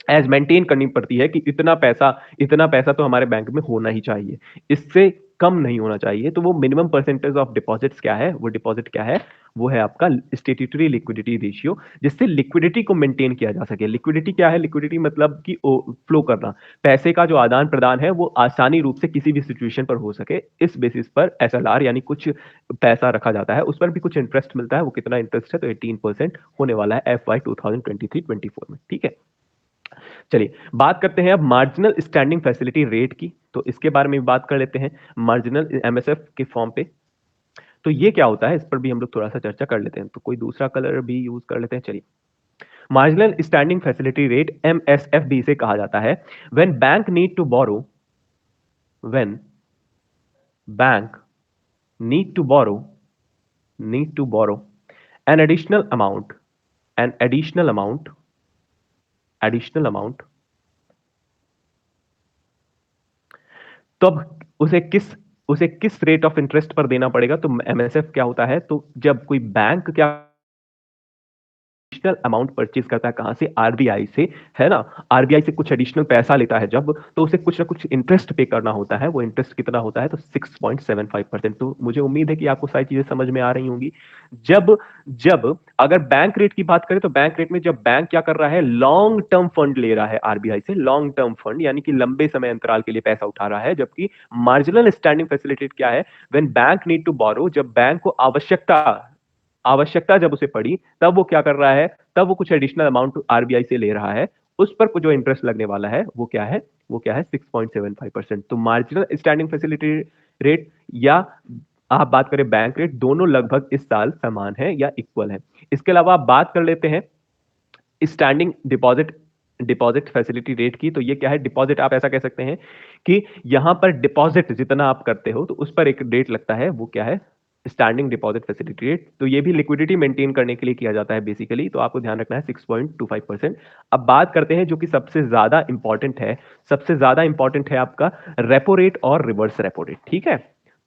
एज मेंटेन करनी पड़ती है कि इतना पैसा तो हमारे बैंक में होना ही चाहिए, इससे कम नहीं होना चाहिए। तो वो मिनिमम परसेंटेज ऑफ डिपॉजिट्स क्या है, वो डिपॉजिट क्या है, वो है आपका स्टेट्यूटरी लिक्विडिटी रेशियो, जिससे लिक्विडिटी को मेंटेन किया जा सके। लिक्विडिटी क्या है? लिक्विडिटी मतलब कि फ्लो करना, पैसे का जो आदान प्रदान है वो आसानी रूप से किसी भी सिचुएशन पर हो सके। इस बेसिस पर एसएलआर यानी कुछ पैसा रखा जाता है, उस पर भी कुछ इंटरेस्ट मिलता है। वो कितना इंटरेस्ट है? तो 18% होने वाला है FY 2023-24 में, ठीक है। चलिए बात करते हैं अब मार्जिनल स्टैंडिंग फैसिलिटी रेट की, तो इसके बारे में भी बात कर लेते हैं, मार्जिनल एमएसएफ के फॉर्म पे। तो ये क्या होता है, इस पर भी हम लोग थोड़ा सा चर्चा कर लेते हैं। तो कोई दूसरा कलर भी यूज कर लेते हैं। चलिए, marginal standing facility rate MSF भी इसे कहा जाता है। When bank need to borrow when bank need to borrow an additional amount an additional amount, तो अब उसे किस रेट ऑफ इंटरेस्ट पर देना पड़ेगा? तो एमएसएफ क्या होता है, तो जब कोई बैंक क्या एडिशनल अमाउंट परचेज करता है, कहां से? आरबीआई से, है ना। आरबीआई से कुछ एडिशनल पैसा लेता है जब, तो उसे कुछ ना कुछ इंटरेस्ट पे करना होता है। वो इंटरेस्ट कितना होता है? तो 6.75%। तो मुझे उम्मीद है कि आपको सारी चीजें समझ में आ रही होंगी। जब जब अगर बैंक रेट की बात करें, तो बैंक रेट में जब बैंक क्या कर रहा है, लॉन्ग टर्म फंड ले रहा है आरबीआई से, लॉन्ग टर्म फंड यानी कि लंबे समय अंतराल के लिए पैसा उठा रहा है। जबकि मार्जिनल स्टैंडिंग फैसिलिटी क्या है? When bank need to borrow, जब बैंक को आवश्यकता जब उसे पड़ी, तब वो क्या कर रहा है, तब वो कुछ एडिशनल अमाउंट आरबीआई से ले रहा है। उस पर जो इंटरेस्ट लगने वाला है वो क्या है? 6.75%। तो मार्जिनल स्टैंडिंग फैसिलिटी रेट या आप बात करें बैंक रेट, दोनों लगभग इस साल समान है या इक्वल है। इसके अलावा आप बात कर लेते हैं स्टैंडिंग डिपॉजिट फैसिलिटी रेट की। तो ये क्या है? डिपॉजिट आप ऐसा कह सकते हैं कि यहां पर डिपॉजिट जितना आप करते हो, तो उस पर एक रेट लगता है, वो क्या है? Standing deposit facility rate. तो ये भी लिक्विडिटी मेंटेन करने के लिए किया जाता है बेसिकली। तो आपको ध्यान रखना है 6.25%। अब बात करते हैं जो कि सबसे ज्यादा इंपॉर्टेंट है आपका रेपो रेट और रिवर्स रेपो रेट, ठीक है।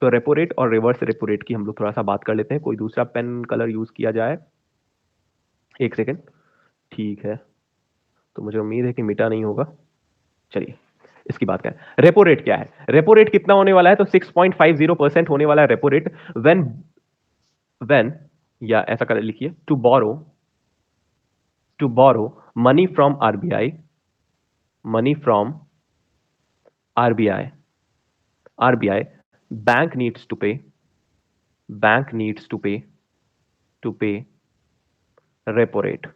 तो रेपो रेट और रिवर्स रेपो रेट की हम लोग थोड़ा सा बात कर लेते हैं। कोई दूसरा पेन कलर यूज किया जाए, एक सेकेंड, ठीक है। तो मुझे उम्मीद है कि मिटा नहीं होगा। चलिए इसकी बात करें, रेपो रेट क्या है? रेपो रेट कितना होने वाला है? तो 6.50% होने वाला है रेपो रेट। व्हेन व्हेन या ऐसा कर लिखिए, to borrow money from RBI RBI bank needs to pay repo rate,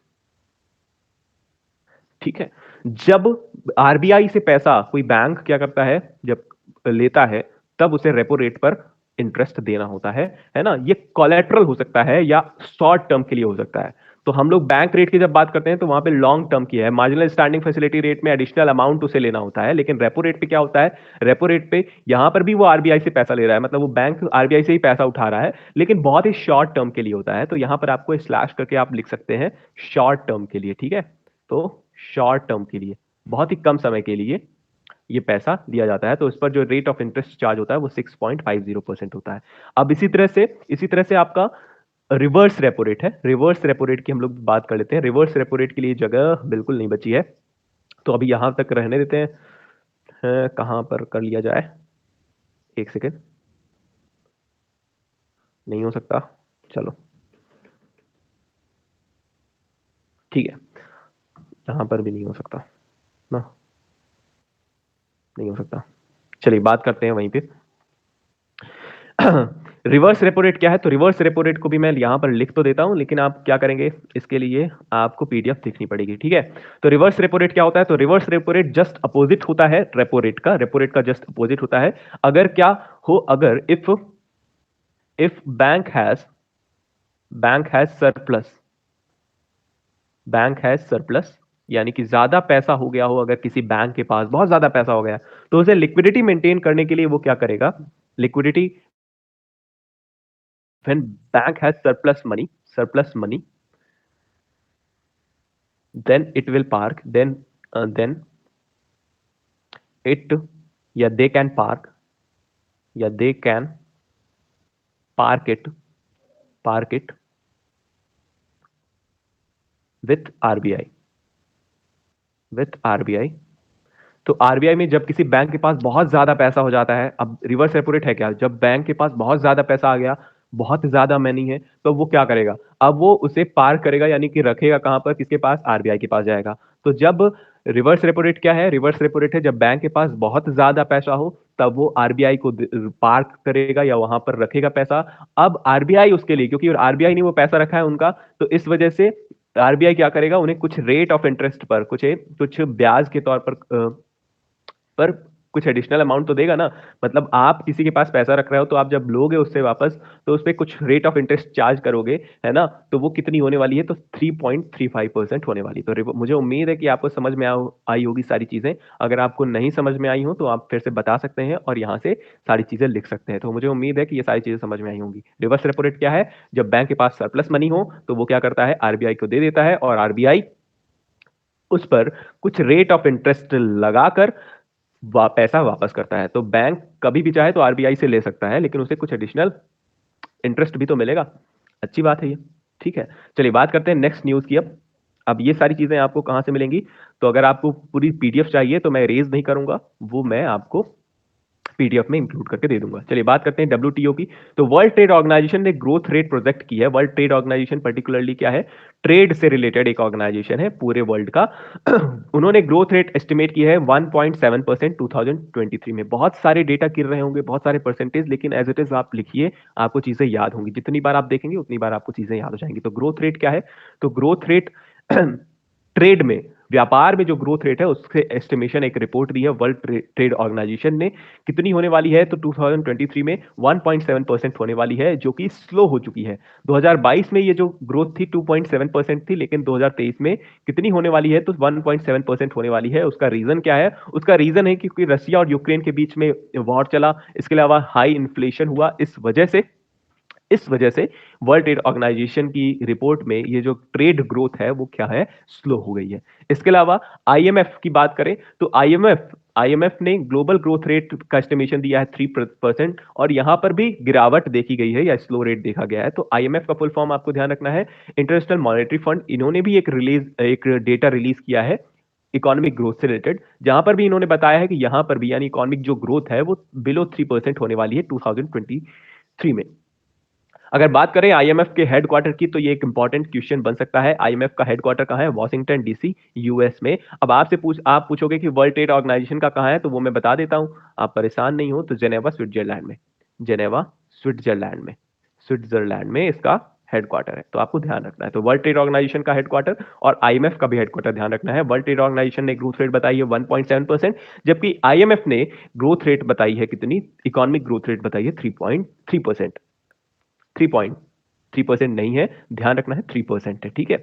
ठीक है। जब आरबीआई से पैसा कोई बैंक क्या करता है, जब लेता है, तब उसे रेपो रेट पर इंटरेस्ट देना होता है ना। ये कोलेटरल हो सकता है या शॉर्ट टर्म के लिए हो सकता है। तो हम लोग बैंक रेट की जब बात करते हैं, तो वहां पे लॉन्ग टर्म की है। मार्जिनल स्टैंडिंग फैसिलिटी रेट में एडिशनल अमाउंट उसे लेना होता है, लेकिन रेपो रेट पे क्या होता है? रेपो रेट पे यहां पर भी वो आरबीआई से पैसा ले रहा है, मतलब वो बैंक आरबीआई से ही पैसा उठा रहा है, लेकिन बहुत ही शॉर्ट टर्म के लिए होता है। तो यहां पर आपको स्लैश करके आप लिख सकते हैं शॉर्ट टर्म के लिए, ठीक है। तो शॉर्ट टर्म के लिए, बहुत ही कम समय के लिए ये पैसा दिया जाता है। तो इस पर जो रेट ऑफ इंटरेस्ट चार्ज होता है वो 6.50% होता है। अब इसी तरह से आपका रिवर्स रेपो रेट है। रिवर्स रेपो रेट की हम लोग बात कर लेते हैं। रिवर्स रेपो रेट के लिए जगह बिल्कुल नहीं बची है, तो अभी यहां तक रहने देते हैं। कहां पर कर लिया जाए, एक सेकेंड, नहीं हो सकता, चलो ठीक है, यहां पर भी नहीं हो सकता ना, नहीं हो सकता। चलिए बात करते हैं वहीं पे। रिवर्स रेपो रेट क्या है? तो रिवर्स रेपो रेट को भी मैं यहां पर लिख तो देता हूं, लेकिन आप क्या करेंगे, इसके लिए आपको पीडीएफ देखनी पड़ेगी, ठीक है। तो रिवर्स रेपो रेट क्या होता है? तो reverse repo rate just opposite होता है रेपो रेट का जस्ट अपोजिट होता है। अगर क्या हो, अगर इफ बैंक हैज सरप्लस, यानी कि ज्यादा पैसा हो गया हो, अगर किसी बैंक के पास बहुत ज्यादा पैसा हो गया, तो उसे लिक्विडिटी मेंटेन करने के लिए वो क्या करेगा, liquidity, when bank has surplus money, then it will park then it या they can park या they can park it with RBI। तो आरबीआई में जब किसी बैंक के पास बहुत ज्यादा पैसा हो जाता है, अब रिवर्स रेपो रेट है क्या, जब बैंक के पास बहुत ज्यादा पैसा आ गया, बहुत ज्यादा मनी है, तो वो क्या करेगा, अब वो उसे पार करेगा, यानी कि रखेगा कहां पर, किसके पास, आरबीआई के पास जाएगा। तो जब रिवर्स रेपो रेट क्या है, रिवर्स रेपो रेट है जब बैंक के पास बहुत ज्यादा पैसा हो, तब वो आरबीआई को पार्क करेगा या वहां पर रखेगा पैसा। अब आरबीआई उसके लिए, क्योंकि आरबीआई ने वो पैसा रखा है उनका, तो इस वजह से आरबीआई क्या करेगा, उन्हें कुछ रेट ऑफ इंटरेस्ट पर, कुछ ब्याज के तौर पर कुछ एडिशनल अमाउंट तो देगा ना। मतलब आप किसी के पास पैसा रख रहे हो, तो आप जब लोगे उससे वापस, तो उस पर कुछ रेट ऑफ इंटरेस्ट चार्ज करोगे, है ना। तो वो कितनी होने वाली है, तो 3.35% होने वाली। तो मुझे उम्मीद है कि आपको समझ में आई होगी सारी चीजें। अगर आपको नहीं समझ में आई हो तो आप फिर से बता सकते हैं और यहाँ से सारी चीजें लिख सकते हैं। तो मुझे उम्मीद है कि ये सारी चीजें समझ में आई होंगी। रिवर्स रेपो रेट क्या है, जब बैंक के पास सरप्लस मनी हो, तो वो क्या करता है, आरबीआई को दे देता है, और आरबीआई उस पर कुछ रेट ऑफ इंटरेस्ट लगाकर पैसा वापस करता है। तो बैंक कभी भी चाहे तो आरबीआई से ले सकता है, लेकिन उसे कुछ एडिशनल इंटरेस्ट भी तो मिलेगा। अच्छी बात है ये, ठीक है। चलिए बात करते हैं नेक्स्ट न्यूज की। अब ये सारी चीजें आपको कहां से मिलेंगी, तो अगर आपको पूरी पीडीएफ चाहिए तो मैं रेज नहीं करूंगा, वो मैं आपको पीडीएफ में इंक्लूड करके दे दूंगा। चलिए बात करते हैं डब्ल्यूटीओ की। तो वर्ल्ड ट्रेड ऑर्गेनाइजेशन ने ग्रोथ रेट प्रोजेक्ट की है। वर्ल्ड ट्रेड ऑर्गेनाइजेशन पर्टिकुलरली क्या है, ट्रेड से रिलेटेड एक ऑर्गेनाइजेशन है पूरे वर्ल्ड का। उन्होंने ग्रोथ रेट एस्टिमेट की है 1.7% 2023 में। बहुत सारे डेटा गिर रहे होंगे, बहुत सारे परसेंटेज, लेकिन एज इट इज आप लिखिए, आपको चीजें याद होंगी। जितनी बार आप देखेंगे उतनी बार आपको चीजें याद हो जाएंगी। तो ग्रोथ रेट क्या है, तो ग्रोथ रेट ट्रेड में, व्यापार में जो ग्रोथ रेट है उसके एस्टिमेशन एक रिपोर्ट दी है वर्ल्ड ट्रेड ऑर्गेनाइजेशन ने। कितनी होने वाली है, तो 2023 में 1.7% होने वाली है, जो कि स्लो हो चुकी है। 2022 में ये जो ग्रोथ थी 2.7% थी, लेकिन 2023 में कितनी होने वाली है, तो 1.7% होने वाली है। उसका रीजन क्या है, उसका रीजन है क्योंकि रसिया और यूक्रेन के बीच में वॉर चला, इसके अलावा हाई इन्फ्लेशन हुआ। इस वजह से वर्ल्ड ट्रेड ऑर्गेनाइजेशन की रिपोर्ट में ये जो ट्रेड ग्रोथ है वो क्या है, स्लो हो गई है। इसके अलावा आईएमएफ की बात करें, तो आईएमएफ ने ग्लोबल ग्रोथ रेट का एस्टिमेशन दिया है 3%, और यहां पर भी गिरावट देखी गई है या स्लो रेट देखा गया है। तो आईएमएफ का फुल फॉर्म आपको ध्यान रखना है, इंटरनेशनल मॉनेटरी फंड। इन्होंने भी एक डेटा रिलीज किया है इकोनॉमिक ग्रोथ से रिलेटेड, जहां पर भी इन्होंने बताया है कि यहां पर भी, यानी इकोनॉमिक जो ग्रोथ है वो बिलो 3% होने वाली है 2023 में। अगर बात करें आईएमएफ के हेडक्वार्टर की, तो ये एक इंपॉर्टेंट क्वेश्चन बन सकता है। आईएमएफ का हेडक्वार्टर कहाँ है, वॉशिंगटन डीसी, यूएस में। अब आप पूछोगे कि वर्ल्ड ट्रेड ऑर्गेनाइजेशन का कहाँ है, तो वो मैं बता देता हूं, आप परेशान नहीं हो। तो जेनेवा स्विट्जरलैंड में, जेनेवा स्विट्जरलैंड में इसका हेडक्वार्टर है। तो आपको ध्यान रखना है, तो वर्ल्ड ट्रेड ऑर्गेनाइजेशन का हेडक्वार्टर और आईएमएफ का भी हेडक्वार्टर ध्यान रखना है। वर्ल्ड ट्रेड ऑर्गेनाइजेशन ने ग्रोथ रेट बताई है 1.7%, जबकि आईएमएफ ने ग्रोथ रेट बताई है कितनी, इकोनॉमिक ग्रोथ रेट बताई है 3.3%। 3.3% नहीं है, ध्यान रखना है 3% है, ठीक है।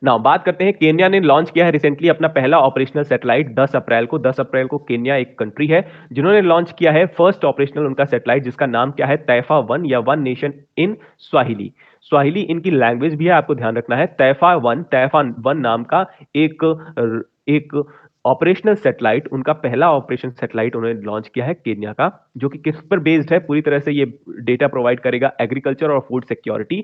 नाउ बात करते हैं, केन्या ने लॉन्च किया है रिसेंटली अपना पहला ऑपरेशनल सैटेलाइट 10 अप्रैल को केन्या एक कंट्री है जिन्होंने लॉन्च किया है फर्स्ट ऑपरेशनल उनका सैटेलाइट, जिसका नाम क्या है, तैफा 1 या one nation in Swahili. Swahili इनकी लैंग्वेज भी है, आपको ध्यान रखना है। तैफा 1 नाम का एक ऑपरेशनल सैटेलाइट, उनका पहला ऑपरेशन सैटेलाइट उन्होंने लॉन्च किया है केन्या का, जो कि किस पर बेस्ड है, पूरी तरह से ये डेटा प्रोवाइड करेगा एग्रीकल्चर और फूड सिक्योरिटी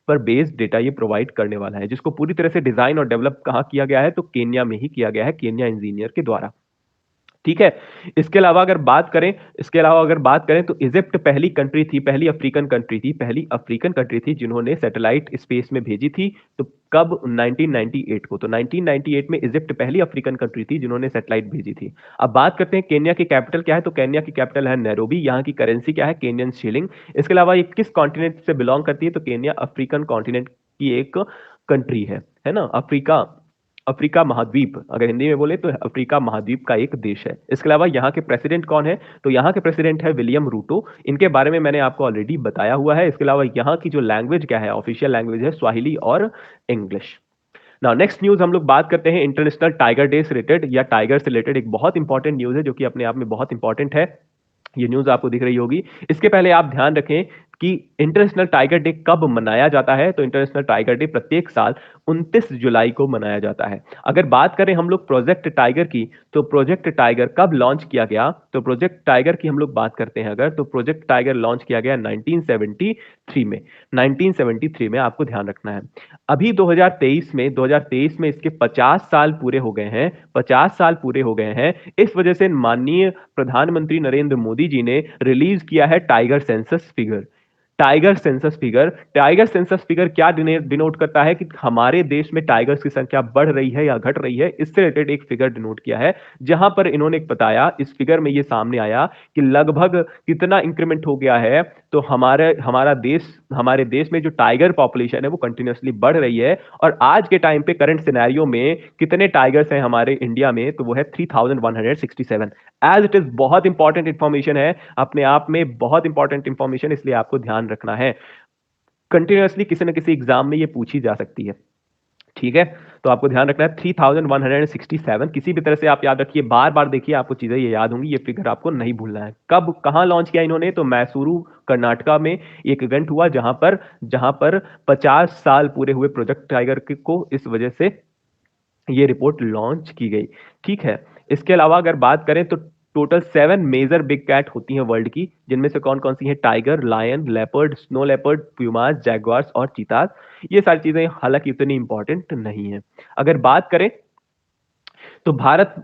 पर बेस्ड डेटा ये प्रोवाइड करने वाला है, जिसको पूरी तरह से डिजाइन और डेवलप कहाँ किया गया है, तो केन्या में ही किया गया है, केन्या इंजीनियर के द्वारा। ठीक है। इसके अलावा अगर बात करें तो इजिप्ट पहली कंट्री थी, पहली अफ्रीकन कंट्री थी जिन्होंने सैटेलाइट स्पेस में भेजी थी। तो कब? 1998 को। तो 1998 में इजिप्ट पहली अफ्रीकन कंट्री थी जिन्होंने सैटेलाइट भेजी थी। अब बात करते हैं केन्या की कैपिटल क्या है। तो केन्या की कैपिटल है नैरोबी। यहाँ की करेंसी क्या है? Kenyan shilling. इसके अलावा ये किस कॉन्टिनेंट से बिलोंग करती है? तो केन्या अफ्रीकन कॉन्टिनेंट की एक कंट्री है ना। अफ्रीका अफ्रीका महाद्वीप, अगर हिंदी में बोले तो अफ्रीका महाद्वीप का एक देश है। इसके अलावा यहाँ के प्रेसिडेंट कौन है? तो यहाँ के प्रेसिडेंट है विलियम रूटो। इनके बारे में मैंने आपको ऑलरेडी बताया हुआ है। इसके अलावा यहाँ की जो लैंग्वेज क्या है, ऑफिशियल लैंग्वेज है स्वाहिली और इंग्लिश। नाउ नेक्स्ट न्यूज हम लोग बात करते हैं इंटरनेशनल टाइगर डे से रिलेटेड या टाइगर से रिलेटेड। एक बहुत इंपॉर्टेंट न्यूज है जो कि अपने आप में बहुत इंपॉर्टेंट है। ये न्यूज आपको दिख रही होगी। इसके पहले आप ध्यान रखें कि इंटरनेशनल टाइगर डे कब मनाया जाता है। तो इंटरनेशनल टाइगर डे प्रत्येक साल 29 जुलाई को मनाया जाता है। अगर बात करें हम लोग प्रोजेक्ट टाइगर की, तो प्रोजेक्ट टाइगर कब लॉन्च किया गया? तो प्रोजेक्ट टाइगर की हम लोग बात करते हैं अगर, तो प्रोजेक्ट टाइगर लॉन्च किया गया 1973 में। 1973 में आपको ध्यान रखना है। अभी 2023 में इसके 50 साल पूरे हो गए हैं। 50 साल पूरे हो गए हैं। इस वजह से माननीय प्रधानमंत्री नरेंद्र मोदी जी ने रिलीज किया है tiger census figure. Tiger census figure क्या डिनोट करता है? कि हमारे देश में टाइगर्स की संख्या बढ़ रही है या घट रही है, इससे रिलेटेड एक फिगर डिनोट किया है। जहां पर इन्होंने बताया, इस फिगर में ये सामने आया कि लगभग कितना इंक्रीमेंट हो गया है। तो हमारे देश में जो टाइगर पॉपुलेशन है वो कंटिन्यूअसली बढ़ रही है। और आज के टाइम पे करंट सिनेरियो में कितने टाइगर्स हैं हमारे इंडिया में? तो वो है 3167। एज इट इज बहुत इंपॉर्टेंट इंफॉर्मेशन है, अपने आप में बहुत इंपॉर्टेंट इंफॉर्मेशन, इसलिए आपको ध्यान रखना है। कंटिन्यूअसली किसी न किसी एग्जाम में ये पूछी जा सकती है। ठीक है, तो आपको ध्यान रखना है 3167। किसी भी तरह से आप याद रखिए, बार बार देखिए, आपको चीजें ये याद होंगी। ये फिगर आपको नहीं भूलना है। कब कहां लॉन्च किया इन्होंने? तो मैसूरू कर्नाटका में एक इवेंट हुआ जहां पर 50 साल पूरे हुए प्रोजेक्ट टाइगर को इस वजह से ये रिपोर्ट लॉन्च की गई। ठीक है, इसके अलावा अगर बात करें तो टोटल 7 मेजर बिग कैट होती हैं वर्ल्ड की, जिनमें से कौन कौन सी हैं? Tiger, lion, leopard, snow leopard, pumas, jaguars और चीतास। ये सारी चीजें हालांकि उतनी इंपॉर्टेंट नहीं है। अगर बात करें तो भारत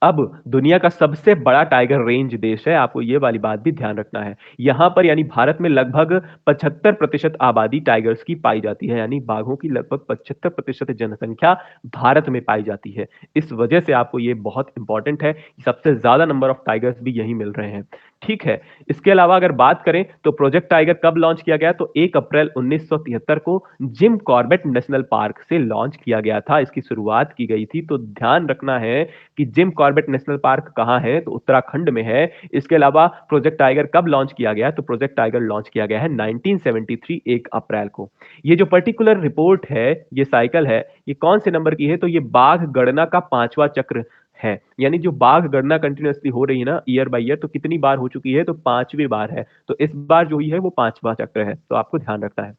अब दुनिया का सबसे बड़ा टाइगर रेंज देश है। आपको ये वाली बात भी ध्यान रखना है। यहां पर यानी भारत में लगभग 75% आबादी टाइगर्स की पाई जाती है, यानी बाघों की लगभग 75% जनसंख्या भारत में पाई जाती है। इस वजह से आपको ये बहुत इंपॉर्टेंट है, सबसे ज्यादा नंबर ऑफ टाइगर्स भी यही मिल रहे हैं। ठीक है, इसके अलावा अगर बात करें तो प्रोजेक्ट टाइगर कब लॉन्च किया गया? तो 1 अप्रैल 1973 को जिम कॉर्बेट नेशनल पार्क से लॉन्च किया गया था। इसकी शुरुआत की गई थी। तो ध्यान रखना है कि जिम कॉर्बेट नेशनल पार्क कहां है? तो उत्तराखंड में है। इसके अलावा प्रोजेक्ट टाइगर कब लॉन्च किया गया? तो प्रोजेक्ट टाइगर लॉन्च किया गया है 1973 1 अप्रैल को। ये जो पर्टिकुलर रिपोर्ट है, ये साइकिल है, ये कौन से नंबर की है? तो ये बाघ गणना का 5वां चक्र है। यानी जो बाघ गणना कंटिन्यूअसली हो रही है ना, ईयर बाय ईयर, तो कितनी बार हो चुकी है? तो 5वीं बार है। तो इस बार जो हुई है वो 5वां चक्र है। तो आपको ध्यान रखना है।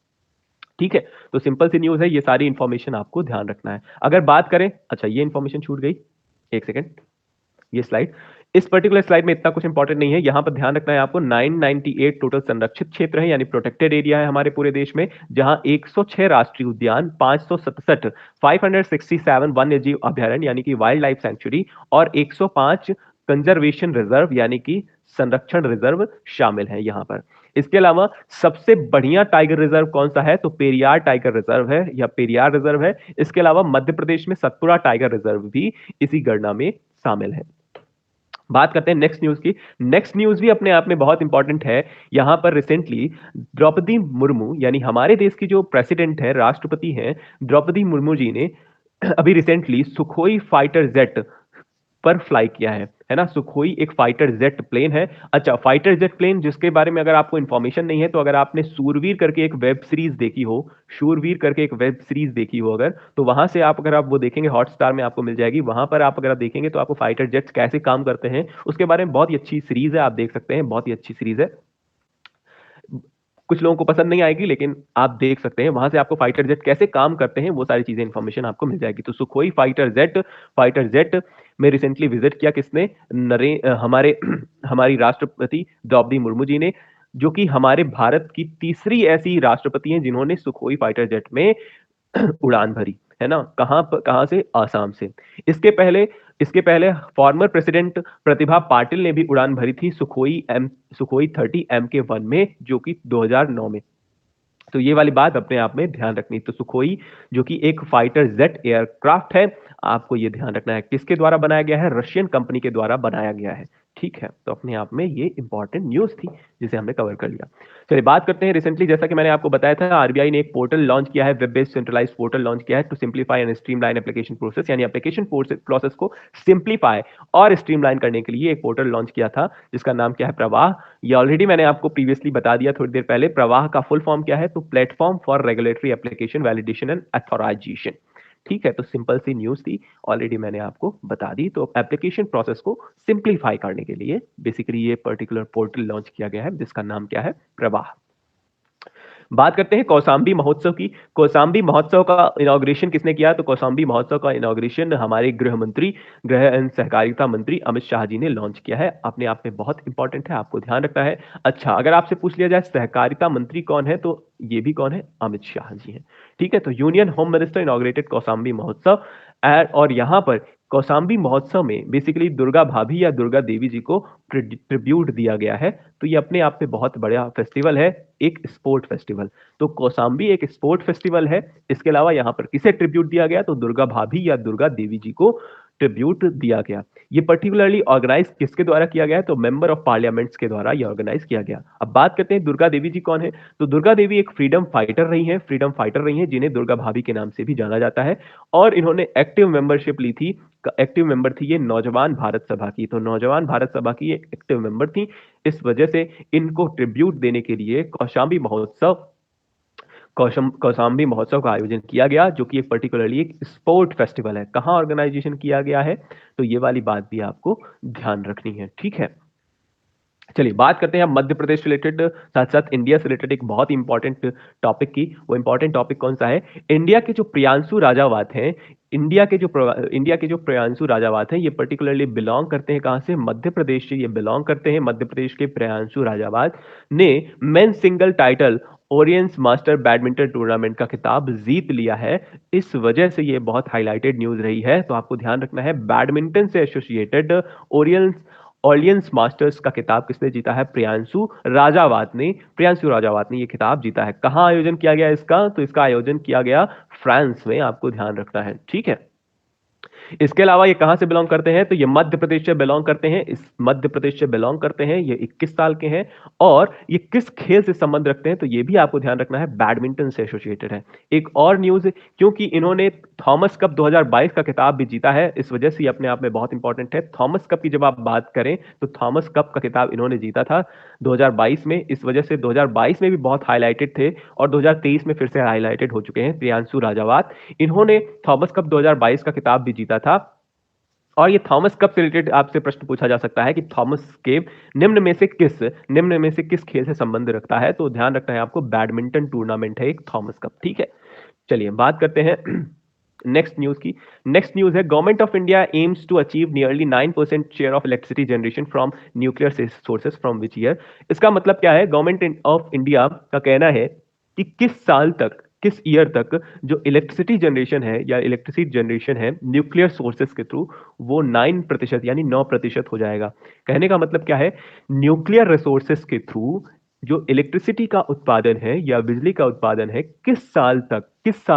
ठीक है, तो सिंपल सी न्यूज है, ये सारी इंफॉर्मेशन आपको ध्यान रखना है। अगर बात करें, अच्छा ये इंफॉर्मेशन छूट गई, एक सेकेंड, ये स्लाइड, इस पर्टिकुलर स्लाइड में इतना कुछ इंपॉर्टेंट नहीं है। यहां पर ध्यान रखना है आपको, 998 टोटल संरक्षित क्षेत्र है, यानी प्रोटेक्टेड एरिया है हमारे पूरे देश में, जहां 106 राष्ट्रीय उद्यान, 567 567 वन्य जीव अभ्यारण्य यानी कि वाइल्ड लाइफ सेंचुरी, और 105 कंजर्वेशन रिजर्व यानी कि संरक्षण रिजर्व शामिल है यहां पर। इसके अलावा सबसे बढ़िया टाइगर रिजर्व कौन सा है? तो पेरियार टाइगर रिजर्व है, या पेरियार रिजर्व है। इसके अलावा मध्य प्रदेश में सतपुरा टाइगर रिजर्व भी इसी गणना में शामिल है। बात करते हैं नेक्स्ट न्यूज की। नेक्स्ट न्यूज भी अपने आप में बहुत इंपॉर्टेंट है। यहां पर रिसेंटली द्रौपदी मुर्मू, यानी हमारे देश की जो प्रेसिडेंट है, राष्ट्रपति हैं, द्रौपदी मुर्मू जी ने अभी रिसेंटली सुखोई फाइटर जेट पर फ्लाई किया है ना। सुखोई एक फाइटर जेट प्लेन है। अच्छा, फाइटर जेट प्लेन जिसके बारे में अगर आपको इंफॉर्मेशन नहीं है, तो अगर आपने सूरवीर करके एक वेब सीरीज देखी हो, शूरवीर करके एक वेब सीरीज देखी हो अगर, तो वहां से आप अगर आप वो देखेंगे, हॉटस्टार में आपको मिल जाएगी। वहां पर आप अगर आप देखेंगे तो आपको फाइटर जेट्स कैसे काम करते हैं उसके बारे में बहुत ही अच्छी सीरीज है, आप देख सकते हैं, बहुत ही अच्छी सीरीज है। कुछ लोगों को पसंद नहीं आएगी, लेकिन आप देख सकते हैं, वहां से आपको फाइटर जेट कैसे काम करते हैं वो सारी चीजें, इंफॉर्मेशन आपको मिल जाएगी। तो सुखोई फाइटर जेट में रिसेंटली विजिट किया किसने? हमारे हमारी राष्ट्रपति द्रौपदी मुर्मू जी ने, जो कि हमारे भारत की तीसरी ऐसी राष्ट्रपति हैं जिन्होंने सुखोई फाइटर जेट में उड़ान भरी। है ना? कहाँ से? आसाम से। इसके पहले फॉर्मर प्रेसिडेंट प्रतिभा पाटिल ने भी उड़ान भरी थी सुखोई 30 MK1 में, जो कि 2009 में। तो ये वाली बात अपने आप में ध्यान रखनी। तो सुखोई जो कि एक फाइटर जेट एयरक्राफ्ट है, आपको ये ध्यान रखना है किसके द्वारा बनाया गया है? रशियन कंपनी के द्वारा बनाया गया है। ठीक है, तो अपने आप में ये इंपॉर्टेंट न्यूज थी जिसे हमने कवर कर लिया। चलिए बात करते हैं रिसेंटली, जैसा कि मैंने आपको बताया था, आरबीआई ने एक पोर्टल लॉन्च किया है, web based centralised portal launch किया है to simplify and streamline application process, यानी एप्लीकेशन प्रोसेस को सिंप्लीफाई और स्ट्रीमलाइन करने के लिए एक पोर्टल लॉन्च किया था जिसका नाम क्या है? प्रवाह। ये ऑलरेडी मैंने आपको प्रीवियसली बता दिया थोड़ी देर पहले। प्रवाह का फुल फॉर्म क्या है? तो platform for regulatory application validation and authorisation. ठीक है, तो सिंपल सी न्यूज थी, ऑलरेडी मैंने आपको बता दी। तो एप्लीकेशन प्रोसेस को सिंप्लीफाई करने के लिए बेसिकली ये पर्टिकुलर पोर्टल लॉन्च किया गया है जिसका नाम क्या है? प्रवाह। बात करते हैं कौशाम्बी महोत्सव की। कौशाम्बी महोत्सव का इनॉग्रेशन किसने किया? तो कौशाम्बी महोत्सव का इनॉग्रेशन हमारे गृह एवं सहकारिता मंत्री अमित शाह जी ने लॉन्च किया है। अपने आप में बहुत इंपॉर्टेंट है, आपको ध्यान रखना है। अच्छा, अगर आपसे पूछ लिया जाए सहकारिता मंत्री कौन है, तो ये भी कौन है? अमित शाह जी हैं। ठीक है, तो union home minister inaugurated Kaushambi महोत्सव। और यहाँ पर कौशाम्बी महोत्सव में बेसिकली दुर्गा भाभी या दुर्गा देवी जी को ट्रिब्यूट दिया गया है। तो ये अपने आप में बहुत बड़ा फेस्टिवल है, एक स्पोर्ट फेस्टिवल। तो कौशाम्बी एक स्पोर्ट फेस्टिवल है। इसके अलावा यहाँ पर किसे ट्रिब्यूट दिया गया? तो दुर्गा भाभी या दुर्गा देवी जी को ट्रिब्यूट दिया गया। ये पर्टिकुलरली ऑर्गेनाइज किसके द्वारा किया गया है? तो मेंबर ऑफ पार्लियामेंट्स के द्वारा ये ऑर्गेनाइज किया गया। अब बात करते हैं दुर्गा देवी जी कौन है। तो दुर्गा देवी एक फ्रीडम फाइटर रही हैं जिन्हें दुर्गा भाभी के नाम से भी जाना जाता है। और इन्होंने एक्टिव मेंबरशिप ली थी, एक्टिव मेंबर थी ये नौजवान भारत सभा की। तो नौजवान भारत सभा की ये एक्टिव मेंबर थी। इस वजह से इनको ट्रिब्यूट देने के लिए कौशाम्बी महोत्सव का आयोजन किया गया, जो कि एक पर्टिकुलरली एक स्पोर्ट फेस्टिवल है। कहां ऑर्गेनाइजेशन किया गया है? तो ये वाली बात भी आपको ध्यान रखनी है। ठीक है, चलिए बात करते हैं मध्य प्रदेश रिलेटेड, साथ साथ इंडिया से रिलेटेड एक बहुत इंपॉर्टेंट टॉपिक की। वो इंपॉर्टेंट टॉपिक कौन सा है? इंडिया के जो प्रियांशु राजावात हैं, इंडिया के जो प्रियांशु राजावात हैं, ये पर्टिकुलरली बिलोंग करते हैं कहां से? मध्य प्रदेश से ये बिलोंग करते हैं। मध्य प्रदेश के प्रियांशु राजावात ने men single title Orleans master badminton tournament का खिताब जीत लिया है। इस वजह से ये बहुत हाईलाइटेड न्यूज रही है। तो आपको ध्यान रखना है, बैडमिंटन से एसोसिएटेड ओरियंस ऑलियंस मास्टर्स का खिताब किसने जीता है? प्रियांशु राजावात ने ये खिताब जीता है। कहां आयोजन किया गया इसका? तो इसका आयोजन किया गया फ्रांस में, आपको ध्यान रखना है। ठीक है, इसके अलावा ये कहां से बिलोंग करते हैं? तो ये मध्य प्रदेश से बिलोंग करते हैं। इस मध्य प्रदेश से बिलोंग करते हैं, ये 21 साल के हैं। और ये किस खेल से संबंध रखते हैं? तो ये भी आपको ध्यान रखना है, बैडमिंटन से एसोसिएटेड है। एक और न्यूज, क्योंकि इन्होंने थॉमस कप 2022 का खिताब भी जीता है, इस वजह से ये अपने आप में बहुत इंपॉर्टेंट है। थॉमस कप की जब आप बात करें तो थॉमस कप का खिताब इन्होंने जीता था 2022 में। इस वजह से 2022 में भी बहुत हाईलाइटेड थे और 2023 में फिर से हाईलाइटेड हो चुके हैं प्रियांशु राजावात। इन्होंने थॉमस कप 2022 का खिताब भी जीता था। और ये थॉमस कप से रिलेटेड आपसे प्रश्न पूछा जा सकता है कि थॉमस केव निम्न में से किस खेल से संबंध रखता है? तो ध्यान रखना है आपको, बैडमिंटन टूर्नामेंट है एक थॉमस कप। ठीक है, चलिए बात करते हैं नेक्स्ट न्यूज की। नेक्स्ट न्यूज है, government of India aims to achieve nearly 9% share of electricity generation from nuclear sources from which year. इसका मतलब क्या है? गवर्नमेंट ऑफ इंडिया का कहना है कि किस ईयर तक जो इलेक्ट्रिसिटी जनरेशन है या इलेक्ट्रिसिटी जनरेशन है न्यूक्लियर सोर्सेस के थ्रू, वो 9% यानी 9% हो जाएगा। कहने का मतलब क्या है? न्यूक्लियर रिसोर्सेस के थ्रू जो इलेक्ट्रिसिटी का उत्पादन है या बिजली का उत्पादन है, किस साल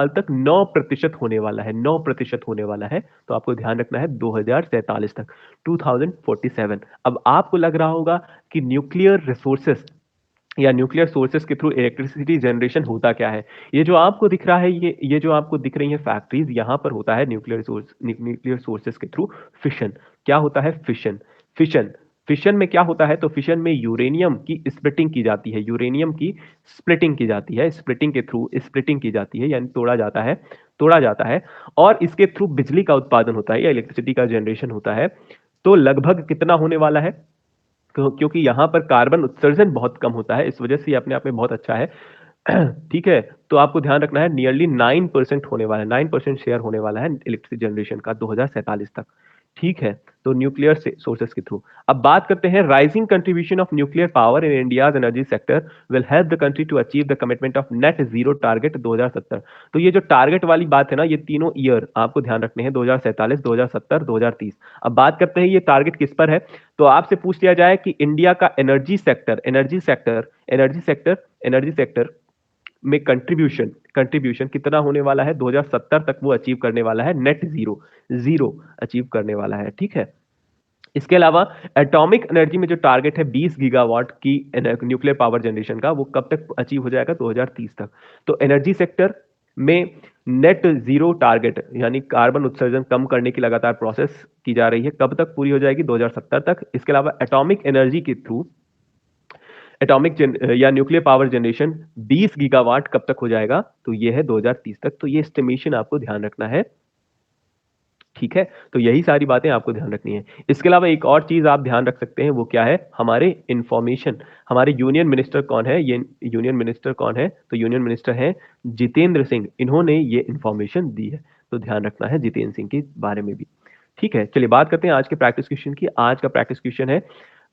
तक 9% होने वाला है? 9% होने वाला है। तो आपको ध्यान रखना है 2047 तक, 2047। अब आपको लग रहा होगा कि न्यूक्लियर रिसोर्सेस या न्यूक्लियर सोर्सेस के थ्रू इलेक्ट्रिसिटी जनरेशन होता क्या है? ये जो आपको दिख रहा है, ये जो आपको दिख रही है फैक्ट्रीज, यहां पर होता है न्यूक्लियर सोर्सेस के थ्रू फिशन। क्या होता है? फिशन फिशन में क्या होता है? तो फिशन में यूरेनियम की स्प्लिटिंग की जाती है, स्प्लिटिंग की जाती है, यानी तोड़ा जाता है और इसके थ्रू बिजली का उत्पादन होता है या इलेक्ट्रिसिटी का जनरेशन होता है। तो लगभग कितना होने वाला है? क्योंकि यहां पर कार्बन उत्सर्जन बहुत कम होता है, इस वजह से ये अपने आप में बहुत अच्छा है। ठीक है, तो आपको ध्यान रखना है, नियरली 9% होने वाला है, 9% शेयर होने वाला है इलेक्ट्रिसिटी जनरेशन का 2047 तक। ठीक है, तो न्यूक्लियर से सोर्सेस के थ्रू। अब बात करते हैं rising contribution of nuclear power in India's energy sector will help the country to achieve the commitment of net zero target 2070। तो ये जो टारगेट वाली बात है ना, ये तीनों ईयर आपको ध्यान रखने हैं, 2047, 2070, 2030। अब बात करते हैं ये टारगेट किस पर है, तो आपसे पूछ लिया जाए कि इंडिया का एनर्जी सेक्टर में कंट्रीब्यूशन कंट्रीब्यूशन कितना होने वाला है, 2070 तक वो अचीव करने वाला है, नेट जीरो जीरो अचीव करने वाला है। ठीक है, इसके अलावा एटॉमिक एनर्जी में जो टारगेट है 20 गीगावाट की न्यूक्लियर पावर जनरेशन का, वो कब तक अचीव हो जाएगा, 2030 तक। तो एनर्जी सेक्टर में नेट जीरो टारगेट यानी कार्बन उत्सर्जन कम करने की लगातार प्रोसेस की जा रही है, कब तक पूरी हो जाएगी, 2070 तक। इसके अलावा एटॉमिक एनर्जी के थ्रू या न्यूक्लियर पावर जनरेशन 20 गीगावाट कब तक हो जाएगा, तो ये है 2030 तक। तो ये एस्टिमेशन आपको ध्यान रखना है। ठीक है, तो यही सारी बातें आपको ध्यान रखनी है। इसके अलावा एक और चीज आप ध्यान रख सकते हैं, वो क्या है, हमारे इंफॉर्मेशन, हमारे यूनियन मिनिस्टर कौन है, ये यूनियन मिनिस्टर कौन है, तो यूनियन मिनिस्टर है जितेंद्र सिंह, इन्होंने ये इंफॉर्मेशन दी है, तो ध्यान रखना है जितेंद्र सिंह के बारे में भी। ठीक है, चलिए बात करते हैं आज के प्रैक्टिस क्वेश्चन की। आज का प्रैक्टिस क्वेश्चन है,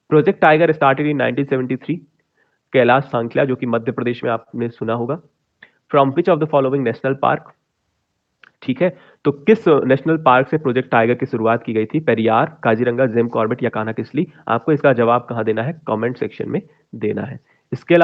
project tiger started in 1973, Kailash Sankhla जो कि मध्य प्रदेश में आपने सुना होगा, from which of the following national park. ठीक है, तो किस नेशनल पार्क से प्रोजेक्ट टाइगर की शुरुआत की गई थी, पेरियार, काजीरंगा, जिम कॉर्बेट या कान्हा किसली। आपको इसका जवाब कहां देना है, कमेंट सेक्शन में देना है। इसके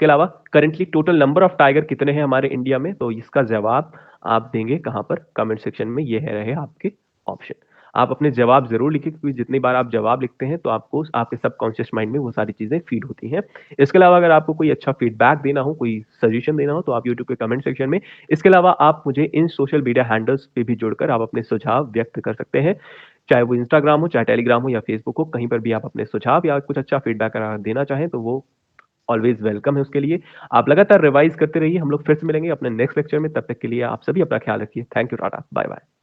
अलावा currently total number of tiger कितने हैं हमारे इंडिया में, तो इसका जवाब आप देंगे कहां पर, कमेंट सेक्शन में। ये रहे आपके ऑप्शन। आप अपने जवाब जरूर लिखिए, क्योंकि जितनी बार आप जवाब लिखते हैं तो आपको आपके सबकॉन्शियस माइंड में वो सारी चीजें फीड होती हैं। इसके अलावा अगर आपको कोई अच्छा फीडबैक देना हो, कोई सजेशन देना हो, तो आप यूट्यूब के कमेंट सेक्शन में। इसके अलावा आप मुझे इन सोशल मीडिया हैंडल्स पे भी जुड़कर आप अपने सुझाव व्यक्त कर सकते हैं, चाहे वो इंस्टाग्राम हो, चाहे टेलीग्राम हो या फेसबुक हो, कहीं पर भी आप अपने सुझाव या कुछ अच्छा फीडबैक अगर देना चाहें तो वो ऑलवेज वेलकम है। उसके लिए आप लगातार रिवाइज करते रहिए। हम लोग फिर से मिलेंगे अपने नेक्स्ट लेक्चर में, तब तक के लिए आप सभी अपना ख्याल रखिए। Thank you, tata, bye bye.